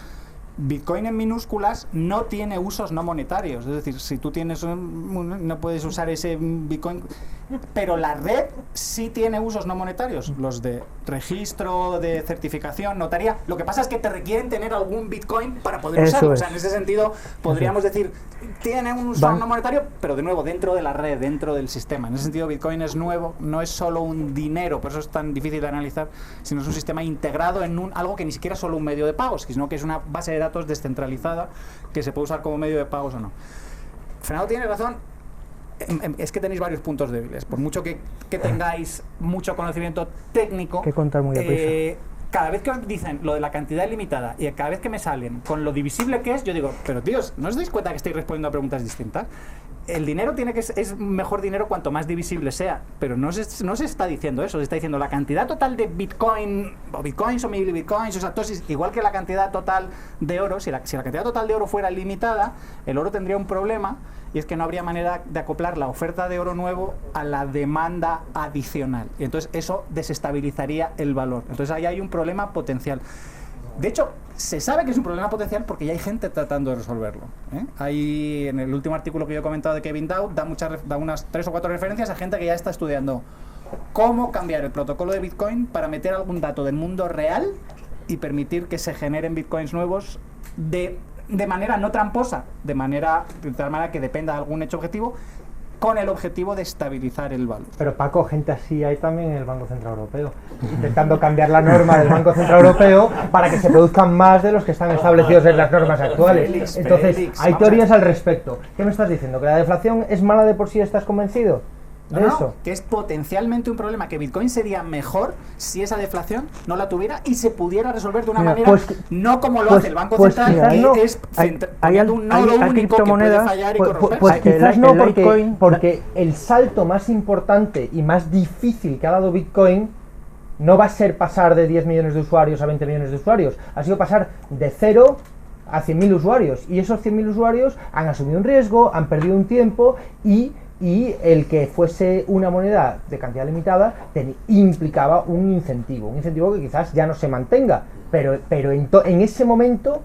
Bitcoin en minúsculas no tiene usos no monetarios. Es decir, si tú tienes no puedes usar ese Bitcoin. Pero la red sí tiene usos no monetarios. Los de registro, de certificación, notaría. Lo que pasa es que te requieren tener algún Bitcoin para poder Eso usarlo. es. O sea, en ese sentido, podríamos decir, tiene un uso no monetario, pero de nuevo, dentro de la red, dentro del sistema. En ese sentido, Bitcoin es nuevo, no es solo un dinero, por eso es tan difícil de analizar, sino es un sistema integrado en algo que ni siquiera es solo un medio de pagos, sino que es una base de datos descentralizada que se puede usar como medio de pagos o no. Fernando tiene razón. Es que tenéis varios puntos débiles. Por mucho que tengáis mucho conocimiento técnico, Hay que contar muy deprisa. cada vez que os dicen lo de la cantidad limitada y cada vez que me salen con lo divisible que es, yo digo, pero tíos, ¿no os dais cuenta que estoy respondiendo a preguntas distintas? El dinero es mejor dinero cuanto más divisible sea, pero no se está diciendo eso, se está diciendo la cantidad total de Bitcoin, o Bitcoins o milibitcoins, o sea, igual que la cantidad total de oro, si la cantidad total de oro fuera limitada, el oro tendría un problema, y es que no habría manera de acoplar la oferta de oro nuevo a la demanda adicional, y entonces eso desestabilizaría el valor. Entonces ahí hay un problema potencial. De hecho, se sabe que es un problema potencial porque ya hay gente tratando de resolverlo, ¿eh? Hay, en el último artículo que yo he comentado de Kevin Dow, da unas 3 o 4 referencias a gente que ya está estudiando cómo cambiar el protocolo de Bitcoin para meter algún dato del mundo real y permitir que se generen Bitcoins nuevos de manera no tramposa, de tal manera que dependa de algún hecho objetivo, con el objetivo de estabilizar el valor. Pero Paco, gente así hay también en el Banco Central Europeo, intentando cambiar la norma del Banco Central Europeo para que se produzcan más de los que están establecidos en las normas actuales. Entonces, hay teorías al respecto. ¿Qué me estás diciendo? ¿Que la deflación es mala de por sí? ¿Estás convencido de eso? Que es potencialmente un problema, que Bitcoin sería mejor si esa deflación no la tuviera y se pudiera resolver de una manera, no como lo hace el Banco Central, que es poniendo un nodo único que puede fallar y corromperse. Pues quizás no, porque el salto más importante y más difícil que ha dado Bitcoin no va a ser pasar de 10 millones de usuarios a 20 millones de usuarios, ha sido pasar de 0 a 100.000 usuarios, y esos 100.000 usuarios han asumido un riesgo, han perdido un tiempo, y el que fuese una moneda de cantidad limitada implicaba un incentivo que quizás ya no se mantenga, pero en ese momento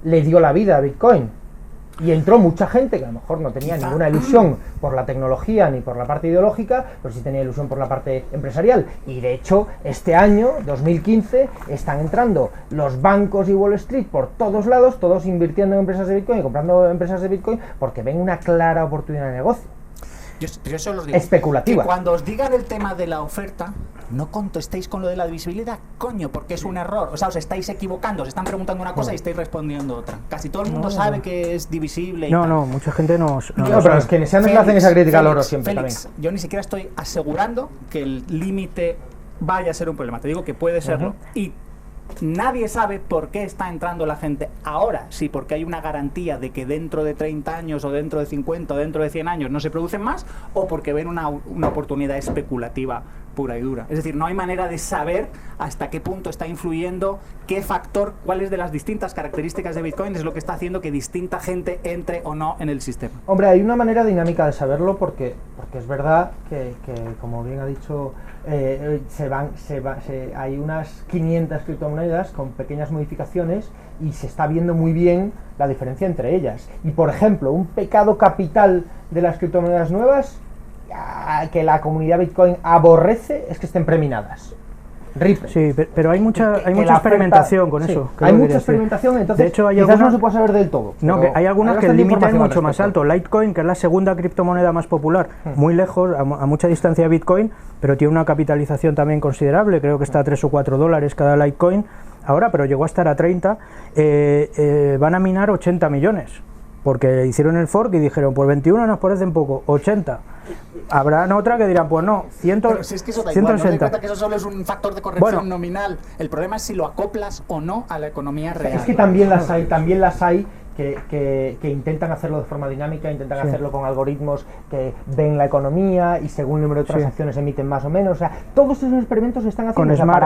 le dio la vida a Bitcoin. Y entró mucha gente que a lo mejor no tenía ninguna ilusión por la tecnología ni por la parte ideológica, pero sí tenía ilusión por la parte empresarial. Y de hecho, este año, 2015, están entrando los bancos y Wall Street por todos lados, todos invirtiendo en empresas de Bitcoin y comprando empresas de Bitcoin porque ven una clara oportunidad de negocio. Yo solo os digo Especulativa. que cuando os digan el tema de la oferta, no contestéis con lo de la divisibilidad, coño, porque es un error. O sea, os estáis equivocando, os están preguntando una cosa y estáis respondiendo otra. Casi todo el mundo sabe que es divisible y tal. No, mucha gente no No, pero los que se hacen esa crítica al oro siempre Félix, también. yo ni siquiera estoy asegurando que el límite vaya a ser un problema. Te digo que puede serlo. Y nadie sabe por qué está entrando la gente ahora. Sí, porque hay una garantía de que dentro de 30 años o dentro de 50 o dentro de 100 años no se producen más, o porque ven una oportunidad especulativa pura y dura. Es decir, no hay manera de saber hasta qué punto está influyendo, qué factor, cuáles de las distintas características de Bitcoin es lo que está haciendo que distinta gente entre o no en el sistema. Hombre, hay una manera dinámica de saberlo porque es verdad que como bien ha dicho, hay unas 500 criptomonedas con pequeñas modificaciones y se está viendo muy bien la diferencia entre ellas. Y por ejemplo, un pecado capital de las criptomonedas nuevas que la comunidad Bitcoin aborrece es que estén preminadas. Ripple. Sí, pero hay mucha Que mucha la experimentación con sí, eso. hay mucha experimentación, entonces de hecho, hay quizás algunas, no se puede saber del todo. No, que hay algunas que el bastante límite es información al mucho más respecto. alto. Litecoin, que es la segunda criptomoneda más popular, muy lejos, a mucha distancia de Bitcoin, pero tiene una capitalización también considerable, creo que está a 3 o 4 dólares cada Litecoin ahora, pero llegó a estar a 30, van a minar 80 millones. Porque hicieron el fork y dijeron, pues 21 nos parecen poco, 80. Habrán otra que dirán, pues no, 100, Pero si es que eso da igual, no te 160. cuenta que eso solo es un factor de corrección Bueno. nominal. El problema es si lo acoplas o no a la economía real. Es que también las hay que intentan hacerlo de forma dinámica, intentan hacerlo con algoritmos que ven la economía y según el número de transacciones emiten más o menos. O sea, todos esos experimentos se están haciendo. Con O sea, Smart.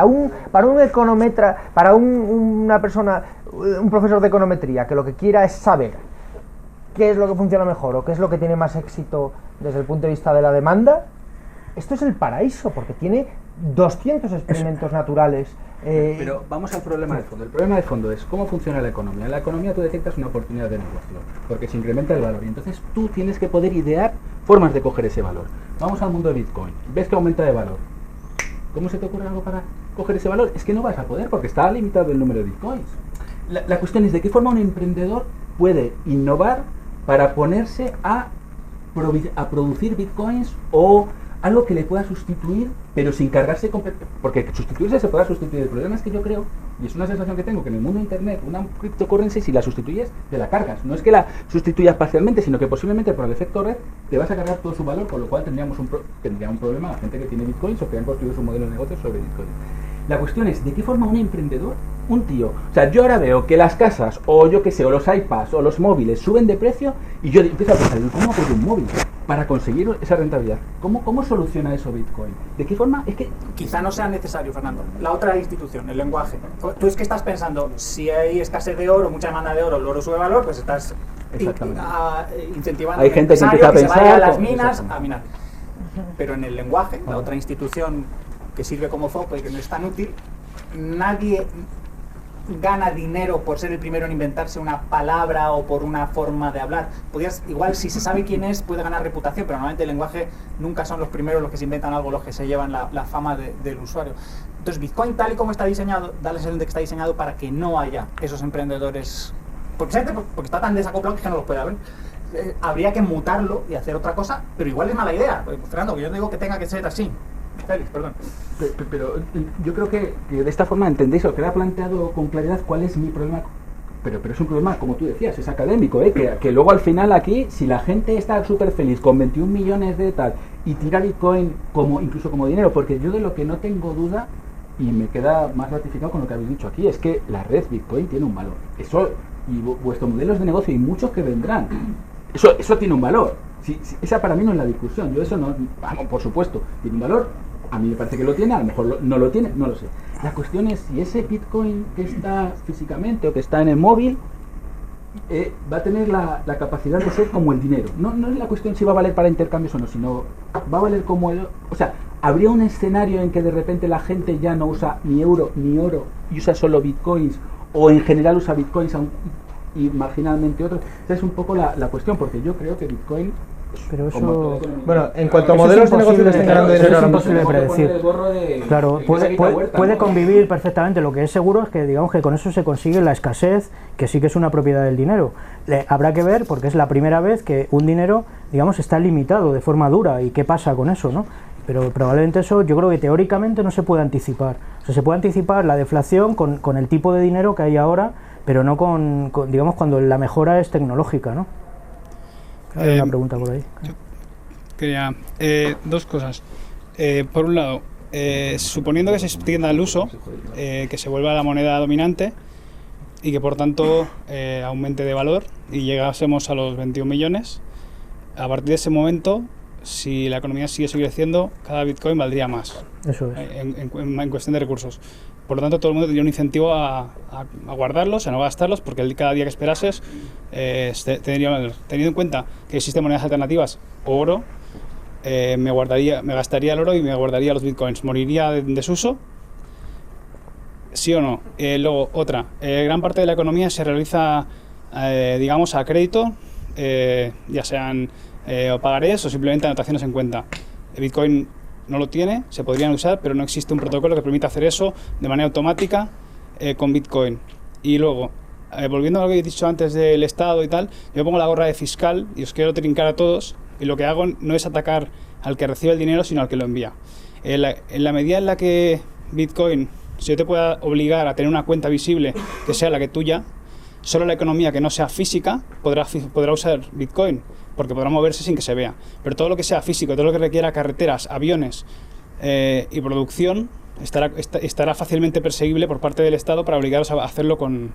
para un econometra, para una persona, un profesor de econometría que lo que quiera es saber qué es lo que funciona mejor o qué es lo que tiene más éxito desde el punto de vista de la demanda, esto es el paraíso, porque tiene 200 experimentos naturales. Pero vamos al problema de fondo. El problema de fondo es cómo funciona la economía. En la economía tú detectas una oportunidad de negocio, porque se incrementa el valor. Y entonces tú tienes que poder idear formas de coger ese valor. Vamos al mundo de Bitcoin. Ves que aumenta de valor. ¿Cómo se te ocurre algo para coger ese valor? Es que no vas a poder, porque está limitado el número de Bitcoins. La cuestión es de qué forma un emprendedor puede innovar para ponerse a producir Bitcoins o algo que le pueda sustituir, pero sin cargarse porque sustituirse se pueda sustituir. El problema es que yo creo, y es una sensación que tengo, que en el mundo de internet una cryptocurrency, si la sustituyes, te la cargas. No es que la sustituyas parcialmente, sino que posiblemente por el efecto red te vas a cargar todo su valor, con lo cual tendría un problema la gente que tiene Bitcoins o que han construido su modelo de negocio sobre Bitcoin. La cuestión es, ¿de qué forma un emprendedor, un tío? O sea, yo ahora veo que las casas, o yo qué sé, o los iPads, o los móviles suben de precio, y yo empiezo a pensar, ¿cómo hago yo un móvil para conseguir esa rentabilidad? ¿Cómo soluciona eso Bitcoin? ¿De qué forma? Es que... Quizá no sea necesario, Fernando. La otra institución, el lenguaje. Tú es que estás pensando, si hay escasez de oro, mucha demanda de oro, el oro sube valor, pues estás incentivando Hay gente que empieza a se vaya a las pensar, minas a minar. Pero en el lenguaje, la otra institución que sirve como foco y que no es tan útil, nadie gana dinero por ser el primero en inventarse una palabra o por una forma de hablar. Igual si se sabe quién es puede ganar reputación, pero normalmente el lenguaje nunca son los primeros los que se inventan algo, los que se llevan la fama del usuario. Entonces Bitcoin, tal y como está diseñado, da la sensación de que está diseñado para que no haya esos emprendedores, porque está tan desacoplado que no los puede haber. Habría que mutarlo y hacer otra cosa, pero igual es mala idea. Fernando, que yo no digo que tenga que ser así. Félix, perdón. Pero yo creo que de esta forma entendéis o queda planteado con claridad cuál es mi problema. Pero es un problema, como tú decías, es académico, que luego al final aquí, si la gente está súper feliz con 21 millones de tal y tira Bitcoin incluso como dinero, porque yo de lo que no tengo duda, y me queda más ratificado con lo que habéis dicho aquí, es que la red Bitcoin tiene un valor. Eso, y vuestros modelos de negocio y muchos que vendrán, eso tiene un valor. Esa para mí no es la discusión. Yo eso no, vamos, por supuesto, tiene un valor. A mí me parece que lo tiene, a lo mejor no lo tiene, no lo sé. La cuestión es si ese Bitcoin que está físicamente o que está en el móvil va a tener la capacidad de ser como el dinero. No es la cuestión si va a valer para intercambios o no, sino va a valer como el... O sea, ¿habría un escenario en que de repente la gente ya no usa ni euro ni oro y usa solo Bitcoins? O en general usa Bitcoins y marginalmente otros. Esa es un poco la cuestión, porque yo creo que Bitcoin... Pero eso... Bueno, en cuanto a Eso modelos es de negocio que estén ganando eso dinero es ahora imposible mismo. predecir. Claro, puede convivir perfectamente. Lo que es seguro es que, digamos, que con eso se consigue la escasez, que sí que es una propiedad del dinero. Habrá que ver, porque es la primera vez que un dinero, digamos, está limitado de forma dura, y qué pasa con eso, ¿no? Pero probablemente eso, yo creo que teóricamente no se puede anticipar. O sea, se puede anticipar la deflación con el tipo de dinero que hay ahora, pero no con digamos, cuando la mejora es tecnológica, ¿no? Hay una pregunta por ahí. Quería dos cosas. Por un lado, suponiendo que se extienda el uso, que se vuelva la moneda dominante y que por tanto aumente de valor y llegásemos a los 21 millones, a partir de ese momento, si la economía sigue creciendo, cada Bitcoin valdría más. Eso es. En cuestión de recursos. Por lo tanto, todo el mundo tendría un incentivo a guardarlos, a no gastarlos, porque cada día que esperases teniendo en cuenta que existen monedas alternativas, oro, me gastaría el oro y me guardaría los bitcoins. ¿Moriría de desuso? ¿Sí o no? Luego, otra. Gran parte de la economía se realiza, digamos, a crédito, ya sean o pagarés o simplemente anotaciones en cuenta. El Bitcoin no lo tiene, se podrían usar, pero no existe un protocolo que permita hacer eso de manera automática con Bitcoin. Y luego, volviendo a lo que he dicho antes del Estado y tal, yo pongo la gorra de fiscal y os quiero trincar a todos, y lo que hago no es atacar al que recibe el dinero, sino al que lo envía. En la medida en la que Bitcoin, si yo te pueda obligar a tener una cuenta visible que sea la que tuya, solo la economía que no sea física podrá usar Bitcoin, porque podrá moverse sin que se vea. Pero todo lo que sea físico, todo lo que requiera carreteras, aviones y producción, estará fácilmente perseguible por parte del Estado para obligaros a hacerlo con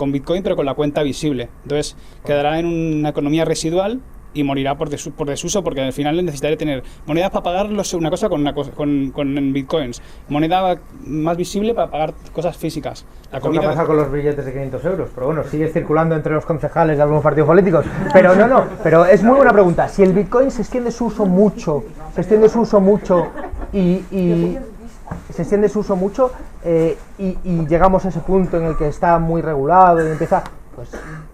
Bitcoin, pero con la cuenta visible. Entonces quedará en una economía residual y morirá por desuso, porque al final necesitaré tener monedas para pagar una cosa con bitcoins, moneda más visible para pagar cosas físicas. La comida pasa con los billetes de 500 euros, pero bueno, sigue circulando entre los concejales de algunos partidos políticos. Pero pero es muy buena pregunta. Si el bitcoin se extiende su uso mucho y llegamos a ese punto en el que está muy regulado y empieza, pues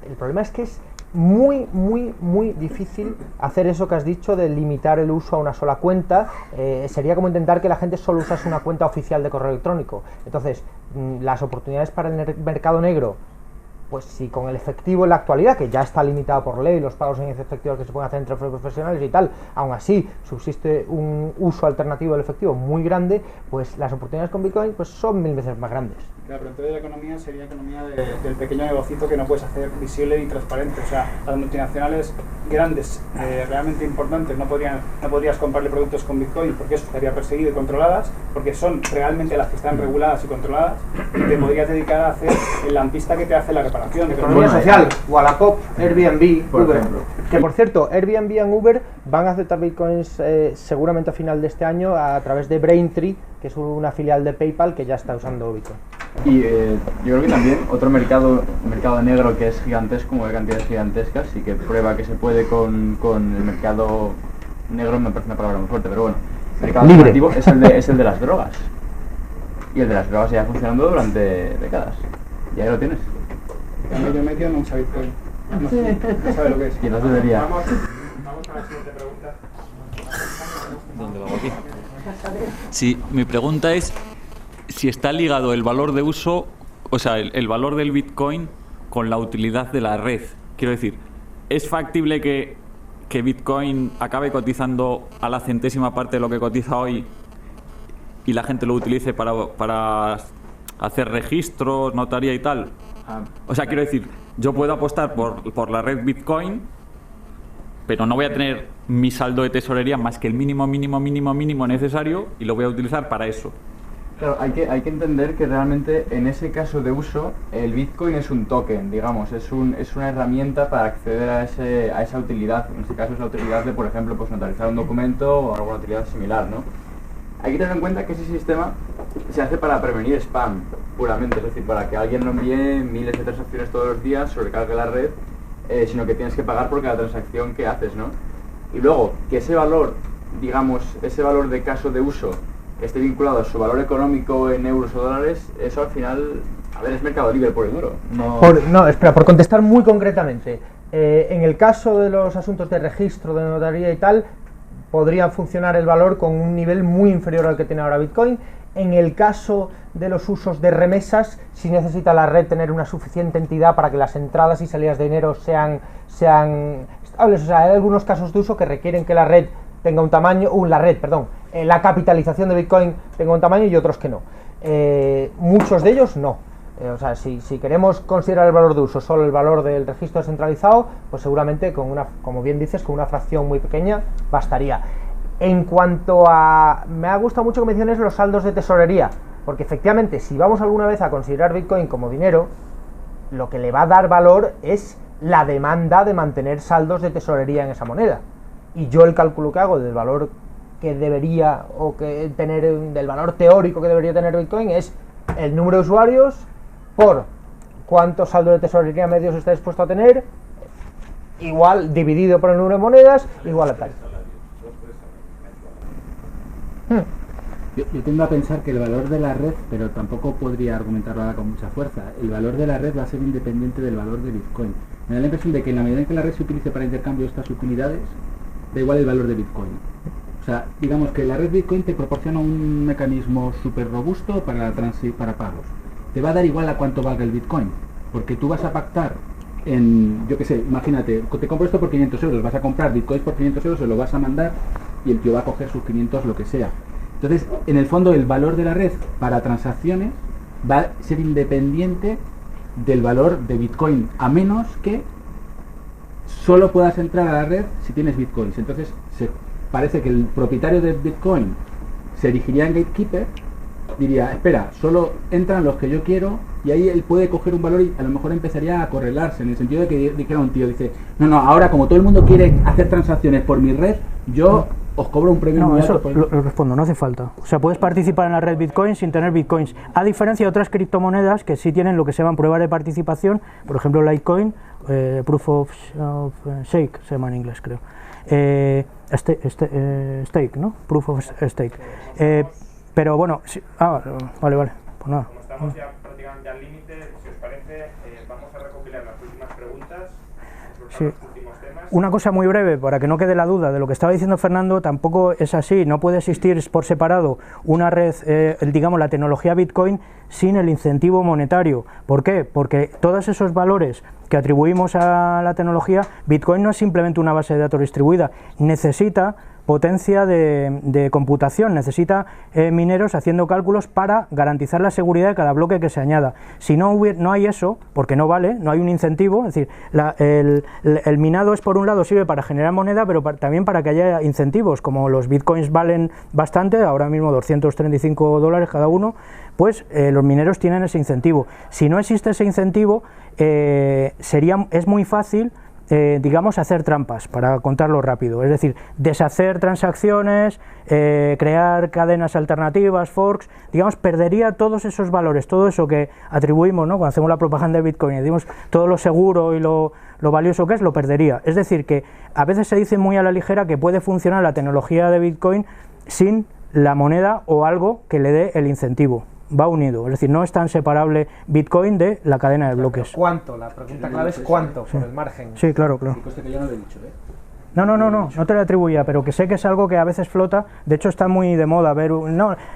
el problema es que es muy difícil hacer eso que has dicho de limitar el uso a una sola cuenta. Sería como intentar que la gente solo usase una cuenta oficial de correo electrónico. Entonces, las oportunidades para el mercado negro, pues si con el efectivo en la actualidad, que ya está limitado por ley, los pagos en efectivo que se pueden hacer entre profesionales y tal, aún así subsiste un uso alternativo del efectivo muy grande, pues las oportunidades con Bitcoin pues son 1000 veces más grandes. Claro, pero entonces la economía sería economía del pequeño negocito que no puedes hacer visible y transparente. O sea, las multinacionales grandes, realmente importantes, no podrías comprarle productos con Bitcoin, porque eso estaría perseguido y controladas, porque son realmente las que están reguladas y controladas, y te podrías dedicar a hacer el lampista que te hace la reparación. Economía social, Wallapop, Airbnb, Uber. Que por cierto, Airbnb y Uber van a aceptar bitcoins seguramente a final de este año a través de Braintree, que es una filial de PayPal que ya está usando Bitcoin. Y yo creo que también otro mercado negro que es gigantesco, de cantidades gigantescas, y que prueba que se puede con el mercado negro, me parece una palabra muy fuerte, pero bueno, el mercado alternativo es el de las drogas. Y el de las drogas ya funcionando durante décadas. Y ahí lo tienes. Yo medio no usa Bitcoin. No sabe lo que es. Y no debería. Vamos a la siguiente pregunta. ¿Dónde vamos aquí? Sí, mi pregunta es si está ligado el valor de uso, o sea, el valor del Bitcoin con la utilidad de la red. Quiero decir, ¿es factible que Bitcoin acabe cotizando a la centésima parte de lo que cotiza hoy y la gente lo utilice para hacer registros, notaría y tal? O sea, quiero decir, yo puedo apostar por la red Bitcoin, pero no voy a tener mi saldo de tesorería más que el mínimo necesario y lo voy a utilizar para eso. Claro, hay que entender que realmente en ese caso de uso el Bitcoin es un token, digamos, es una herramienta para acceder a esa utilidad. En este caso es la utilidad de, por ejemplo, pues notarizar un documento o alguna utilidad similar, ¿no? Hay que tener en cuenta que ese sistema se hace para prevenir spam, puramente, es decir, para que alguien no envíe miles de transacciones todos los días, sobrecargue la red, sino que tienes que pagar por cada transacción que haces, ¿no? Y luego, que ese valor, digamos, ese valor de caso de uso esté vinculado a su valor económico en euros o dólares, eso al final A ver, es Mercado Libre por el duro. No, espera, por contestar muy concretamente. En el caso de los asuntos de registro, de notaría y tal, podría funcionar el valor con un nivel muy inferior al que tiene ahora Bitcoin. En el caso de los usos de remesas, sí necesita la red tener una suficiente entidad para que las entradas y salidas de dinero sean estables. O sea, hay algunos casos de uso que requieren que la red tenga un tamaño, la capitalización de Bitcoin tenga un tamaño y otros que no. Muchos de ellos no. O sea, si queremos considerar el valor de uso solo el valor del registro descentralizado, pues seguramente como bien dices, con una fracción muy pequeña bastaría. En cuanto a... me ha gustado mucho que menciones los saldos de tesorería, porque efectivamente si vamos alguna vez a considerar Bitcoin como dinero, lo que le va a dar valor es la demanda de mantener saldos de tesorería en esa moneda. Y yo el cálculo que hago del valor que debería, del valor teórico que debería tener Bitcoin es el número de usuarios por cuánto saldo de tesorería medios está dispuesto a tener, igual dividido por el número de monedas, igual a tal. Yo tiendo a pensar que el valor de la red, pero tampoco podría argumentarlo ahora con mucha fuerza, el valor de la red va a ser independiente del valor de Bitcoin. Me da la impresión de que en la medida en que la red se utilice para intercambio de estas utilidades, da igual el valor de Bitcoin. O sea, digamos que la red Bitcoin te proporciona un mecanismo súper robusto para pagos. Te va a dar igual a cuánto valga el Bitcoin, porque tú vas a pactar en, yo qué sé, imagínate, te compro esto por 500 euros, vas a comprar Bitcoins por 500 euros, se lo vas a mandar y el tío va a coger sus 500 lo que sea. Entonces, en el fondo, el valor de la red para transacciones va a ser independiente del valor de Bitcoin, a menos que solo puedas entrar a la red si tienes Bitcoins. Entonces, parece que el propietario de Bitcoin se erigiría en gatekeeper, diría, espera, solo entran los que yo quiero, y ahí él puede coger un valor y a lo mejor empezaría a correlarse, en el sentido de que dijera un tío, dice, no, ahora como todo el mundo quiere hacer transacciones por mi red, yo os cobro un premio muy alto. Lo respondo, no hace falta. O sea, puedes participar en la red Bitcoin sin tener Bitcoins, a diferencia de otras criptomonedas que sí tienen lo que se llaman pruebas de participación, por ejemplo Litecoin, Proof of Stake, se llama en inglés, creo. Stake, ¿no? Proof of Stake. Pero bueno, sí, vale, pues nada. Como estamos ya prácticamente al límite, si os parece, vamos a recopilar las últimas preguntas. Sí. Una cosa muy breve, para que no quede la duda de lo que estaba diciendo Fernando, tampoco es así, no puede existir por separado una red, digamos la tecnología Bitcoin, sin el incentivo monetario. ¿Por qué? Porque todos esos valores que atribuimos a la tecnología, Bitcoin no es simplemente una base de datos distribuida, necesita potencia de computación, necesita mineros haciendo cálculos para garantizar la seguridad de cada bloque que se añada. Si no hay eso, porque no vale, no hay un incentivo, es decir, el minado es por un lado sirve para generar moneda, pero también para que haya incentivos, como los bitcoins valen bastante, ahora mismo $235 cada uno, pues los mineros tienen ese incentivo. Si no existe ese incentivo, es muy fácil digamos hacer trampas, para contarlo rápido, es decir, deshacer transacciones, crear cadenas alternativas, forks, digamos, perdería todos esos valores, todo eso que atribuimos, ¿no? Cuando hacemos la propaganda de Bitcoin y decimos todo lo seguro y lo valioso que es, lo perdería. Es decir, que a veces se dice muy a la ligera que puede funcionar la tecnología de Bitcoin sin la moneda o algo que le dé el incentivo. Va unido, es decir, no es tan separable Bitcoin de la cadena de bloques. ¿Cuánto? La pregunta clave es cuánto, por el margen. Sí, claro. Que yo no lo he dicho, No te lo atribuía, pero que sé que es algo que a veces flota, de hecho está muy de moda ver,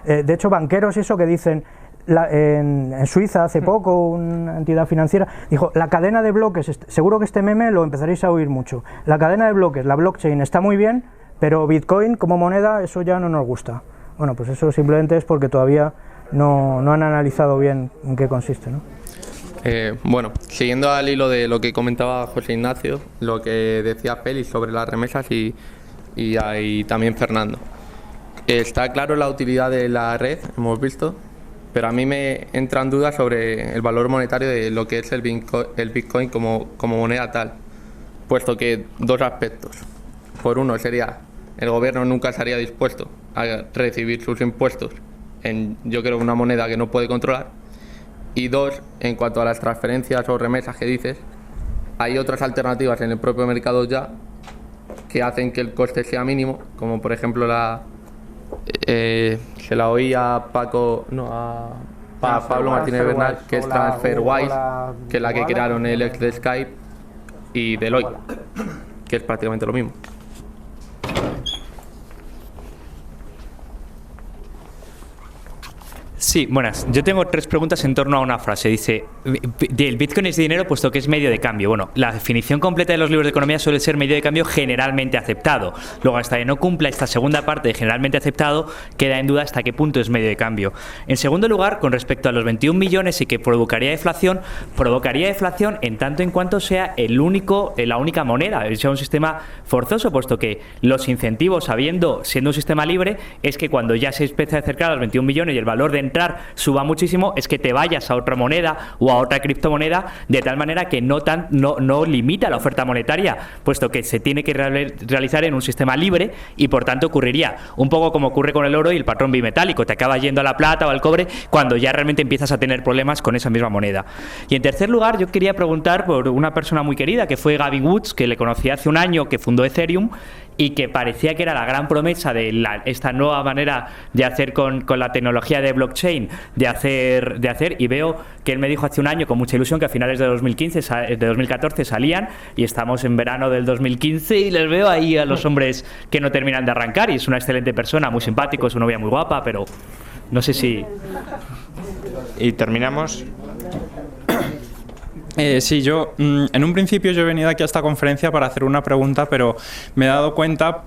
de hecho banqueros y eso que dicen, en Suiza hace poco una entidad financiera dijo, la cadena de bloques, seguro que este meme lo empezaréis a oír mucho, la cadena de bloques, la blockchain está muy bien, pero Bitcoin como moneda, eso ya no nos gusta. Bueno, pues eso simplemente es porque todavía no han analizado bien en qué consiste, ¿no? Bueno, siguiendo al hilo de lo que comentaba José Ignacio, lo que decía Félix sobre las remesas y también Fernando. Está claro la utilidad de la red, hemos visto, pero a mí me entran dudas sobre el valor monetario de lo que es el Bitcoin como moneda tal, puesto que dos aspectos. Por uno sería, el gobierno nunca estaría dispuesto a recibir sus impuestos en, yo creo, una moneda que no puede controlar. Y dos, en cuanto a las transferencias o remesas que dices, hay otras alternativas en el propio mercado ya que hacen que el coste sea mínimo, como por ejemplo se la oí a Pablo Martínez Bernal, que es o la TransferWise, que es la que Iguala. crearon el ex de Skype, y Deloitte, que es prácticamente lo mismo. Sí, buenas. Yo tengo 3 preguntas en torno a una frase. Dice, el Bitcoin es dinero puesto que es medio de cambio. Bueno, la definición completa de los libros de economía suele ser medio de cambio generalmente aceptado. Luego, hasta que no cumpla esta segunda parte de generalmente aceptado, queda en duda hasta qué punto es medio de cambio. En segundo lugar, con respecto a los 21 millones y que provocaría deflación en tanto en cuanto sea la única moneda, sea un sistema forzoso, puesto que los incentivos, siendo un sistema libre, es que cuando ya se empieza a acercar a los 21 millones y el valor de entrar suba muchísimo, es que te vayas a otra moneda o a otra criptomoneda, de tal manera que no limita la oferta monetaria, puesto que se tiene que realizar en un sistema libre, y por tanto ocurriría un poco como ocurre con el oro y el patrón bimetálico, te acaba yendo a la plata o al cobre cuando ya realmente empiezas a tener problemas con esa misma moneda. Y en tercer lugar, yo quería preguntar por una persona muy querida que fue Gavin Woods, que le conocí hace un año, que fundó Ethereum y que parecía que era la gran promesa de esta nueva manera de hacer con la tecnología de blockchain, de hacer, y veo que él me dijo hace un año con mucha ilusión que a finales de 2014 salían, y estamos en verano del 2015 y les veo ahí a los hombres que no terminan de arrancar, y es una excelente persona, muy simpático, es una novia muy guapa, pero no sé si... Y terminamos. Sí, yo en un principio yo he venido aquí a esta conferencia para hacer una pregunta, pero me he dado cuenta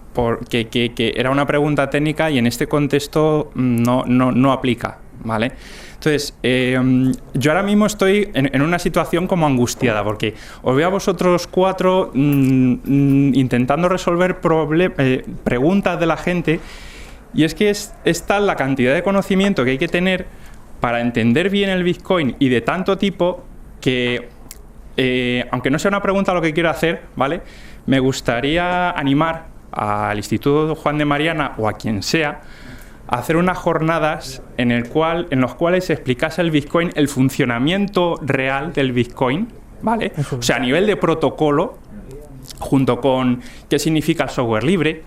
que era una pregunta técnica y en este contexto no aplica, ¿vale? Entonces, yo ahora mismo estoy en una situación como angustiada, porque os veo a vosotros 4 intentando resolver preguntas de la gente, y es que es tal la cantidad de conocimiento que hay que tener para entender bien el Bitcoin y de tanto tipo que... aunque no sea una pregunta lo que quiero hacer, ¿vale? Me gustaría animar al Instituto Juan de Mariana o a quien sea a hacer unas jornadas en los cuales se explicase el Bitcoin, el funcionamiento real del Bitcoin, ¿vale? O sea, a nivel de protocolo, junto con qué significa el software libre,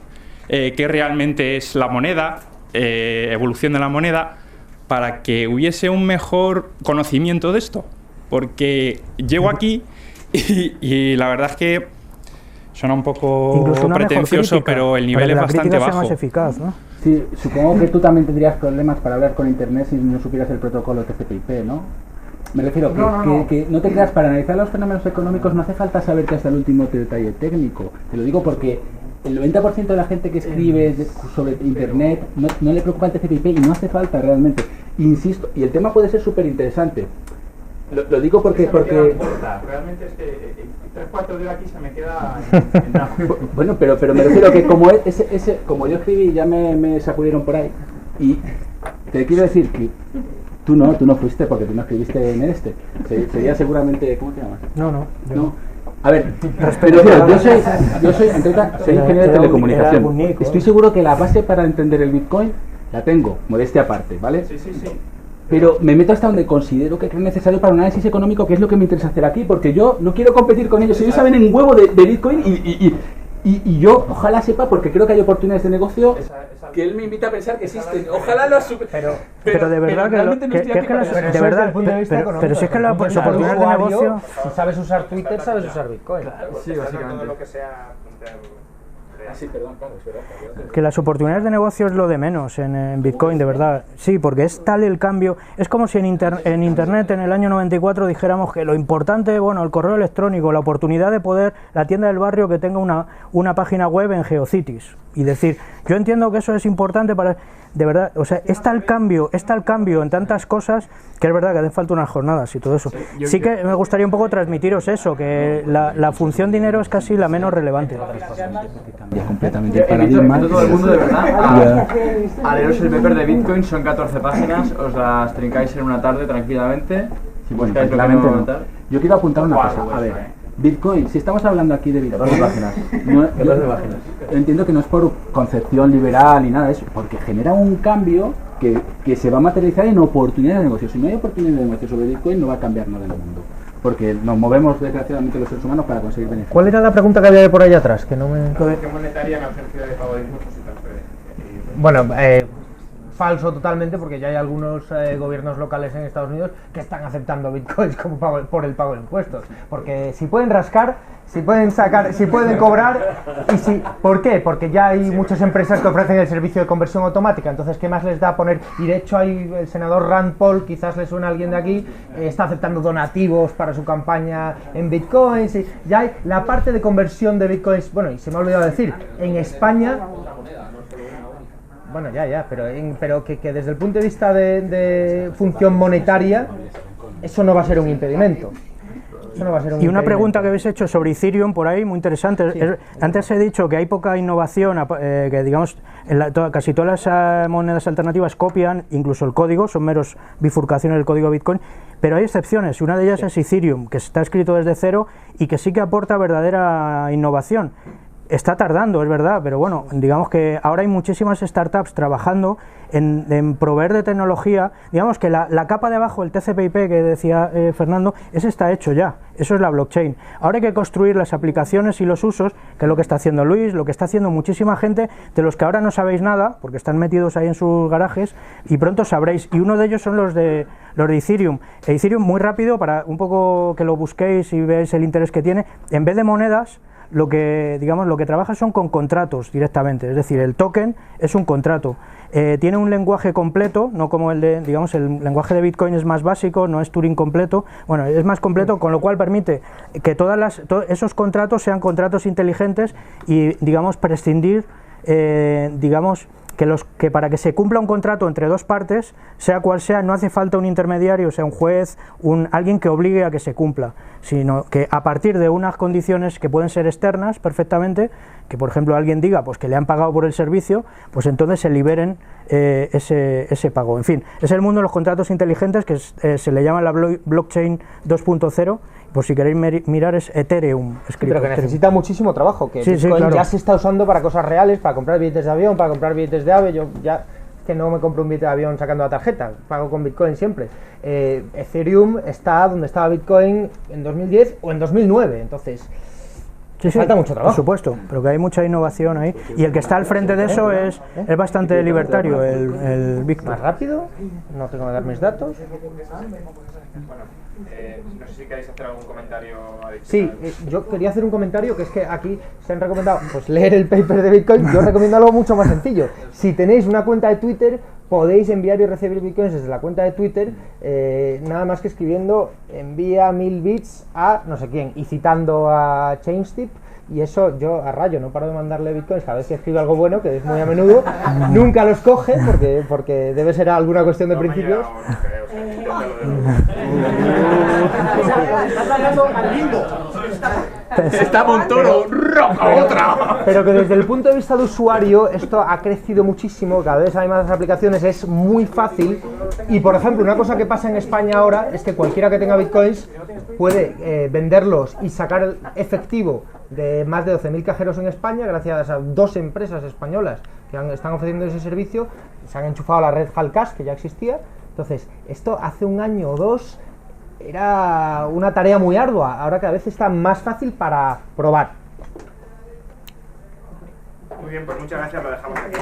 qué realmente es la moneda, evolución de la moneda, para que hubiese un mejor conocimiento de esto. Porque llego aquí y la verdad es que suena un poco pretencioso, pero el nivel es bastante bajo. Más eficaz, ¿no? Sí, supongo que tú también tendrías problemas para hablar con Internet si no supieras el protocolo TCP/IP, ¿no? Me refiero que no te creas, para analizar los fenómenos económicos no hace falta saberte hasta el último detalle técnico. Te lo digo porque el 90% de la gente que escribe sobre Internet no le preocupa el TCP/IP y no hace falta realmente. Insisto, y el tema puede ser súper interesante. Lo digo porque... Realmente es que 3/4 de aquí se me queda en nada. Bueno, pero me refiero que como yo escribí, ya me sacudieron por ahí. Y te quiero decir que tú no fuiste, porque tú no escribiste en este. Sería seguramente... ¿Cómo te llamas? No. A ver, pero yo soy ingeniero de telecomunicación. Estoy seguro que la base para entender el Bitcoin la tengo, modestia aparte, ¿vale? Sí. Pero me meto hasta donde considero que es necesario para un análisis económico, que es lo que me interesa hacer aquí, porque yo no quiero competir con ellos. Ellos saben en huevo de Bitcoin y yo ojalá sepa, porque creo que hay oportunidades de negocio que él me invita a pensar que existen. Ojalá lo pero de verdad pero si es que las oportunidades de negocio... Si sabes usar Twitter, sabes usar Bitcoin. Sí, básicamente. Todo lo que sea... Sí, perdón, claro, es verdad. Que las oportunidades de negocio es lo de menos en Bitcoin, de verdad. Sí, porque es tal el cambio. Es como si en Internet en el año 94 dijéramos que lo importante, el correo electrónico, la oportunidad de poder, la tienda del barrio que tenga una página web en GeoCities. Y decir, yo entiendo que eso es importante para... De verdad, o sea, está el cambio en tantas cosas que es verdad que hacen falta unas jornadas y todo eso. Sí que me gustaría un poco transmitiros eso, que la función dinero es casi la menos relevante. Cambia completamente el paradigma. Todo el mundo, de verdad, a leeros el paper de Bitcoin, son 14 páginas, os las trincáis en una tarde tranquilamente. Si buscáis lo que no. Yo quiero apuntar una cosa, a ver. Bitcoin, si estamos hablando aquí de Bitcoin, yo entiendo que no es por concepción liberal ni nada de eso, porque genera un cambio que se va a materializar en oportunidades de negocio. Si no hay oportunidades de negocio sobre Bitcoin, no va a cambiar nada en el mundo, porque nos movemos desgraciadamente los seres humanos para conseguir beneficios. ¿Cuál era la pregunta que había por ahí atrás? Que no me... ¿Qué monetaria en ausencia de pago de impuestos y transferencias? Bueno, falso totalmente, porque ya hay algunos gobiernos locales en Estados Unidos que están aceptando bitcoins como por el pago de impuestos, porque si pueden rascar, si pueden sacar, si pueden cobrar, ¿por qué? Porque ya hay muchas empresas que ofrecen el servicio de conversión automática, entonces ¿qué más les da poner? Y de hecho hay el senador Rand Paul, quizás le suena a alguien de aquí, está aceptando donativos para su campaña en bitcoins, y ya hay la parte de conversión de bitcoins. Bueno, y se me ha olvidado decir, en España, bueno, pero que desde el punto de vista de función monetaria, eso no va a ser un impedimento. Y una pregunta que habéis hecho sobre Ethereum por ahí, muy interesante. Sí. Antes he dicho que hay poca innovación, que digamos, casi todas las monedas alternativas copian, incluso el código, son meros bifurcaciones del código Bitcoin, pero hay excepciones, y una de ellas es Ethereum, que está escrito desde cero y que sí que aporta verdadera innovación. Está tardando, es verdad, pero bueno, digamos que ahora hay muchísimas startups trabajando en proveer de tecnología. Digamos que la capa de abajo, el TCP/IP que decía Fernando, ese está hecho ya, eso es la blockchain. Ahora hay que construir las aplicaciones y los usos, que es lo que está haciendo Luis, lo que está haciendo muchísima gente, de los que ahora no sabéis nada, porque están metidos ahí en sus garajes, y pronto sabréis, y uno de ellos son los de Ethereum. Ethereum, muy rápido, para un poco que lo busquéis y veáis el interés que tiene, en vez de monedas, lo que trabaja son con contratos directamente, es decir, el token es un contrato. Tiene un lenguaje completo, no como el de, digamos, el lenguaje de Bitcoin es más básico, no es Turing completo, bueno, es más completo, con lo cual permite que todos esos contratos sean contratos inteligentes y, digamos, prescindir, digamos, que para que se cumpla un contrato entre dos partes, sea cual sea, no hace falta un intermediario, sea un juez, alguien que obligue a que se cumpla, sino que a partir de unas condiciones que pueden ser externas perfectamente, que por ejemplo alguien diga pues que le han pagado por el servicio, pues entonces se liberen ese pago. En fin, es el mundo de los contratos inteligentes, que se le llama la blockchain 2.0, por si queréis mirar es Ethereum. Pero que necesita muchísimo trabajo, que sí, Bitcoin claro. Ya se está usando para cosas reales, para comprar billetes de avión, para comprar billetes de AVE. Yo ya que no me compro un billete de avión sacando la tarjeta, pago con Bitcoin siempre. Ethereum está donde estaba Bitcoin en 2010 o en 2009, entonces falta mucho trabajo. Por supuesto, pero que hay mucha innovación ahí, y el que está al frente de eso es bastante libertario, el Bitcoin. ¿Más rápido? No tengo que dar mis datos. No sé si queréis hacer algún comentario adicional. Sí, yo quería hacer un comentario, que es que aquí se han recomendado pues leer el paper de Bitcoin. Yo recomiendo algo mucho más sencillo. Si tenéis una cuenta de Twitter, podéis enviar y recibir Bitcoins desde la cuenta de Twitter, nada más que escribiendo envía 1000 bits a no sé quién y citando a ChainStip. Y eso yo a rayo no paro de mandarle bitcoins cada vez que escribe algo bueno, que es muy a menudo. Nunca los coge porque debe ser alguna cuestión de principios. Está Montoro, roca otra. Pero que desde el punto de vista de usuario esto ha crecido muchísimo, cada vez hay más aplicaciones, es muy fácil. Y por ejemplo, una cosa que pasa en España ahora es que cualquiera que tenga bitcoins puede venderlos y sacar efectivo de más de 12.000 cajeros en España, gracias a 2 empresas españolas que están ofreciendo ese servicio. Se han enchufado a la red Halcash, que ya existía. Entonces, esto hace un año o 2 era una tarea muy ardua, ahora cada vez está más fácil para probar. Muy bien, pues muchas gracias, lo dejamos aquí.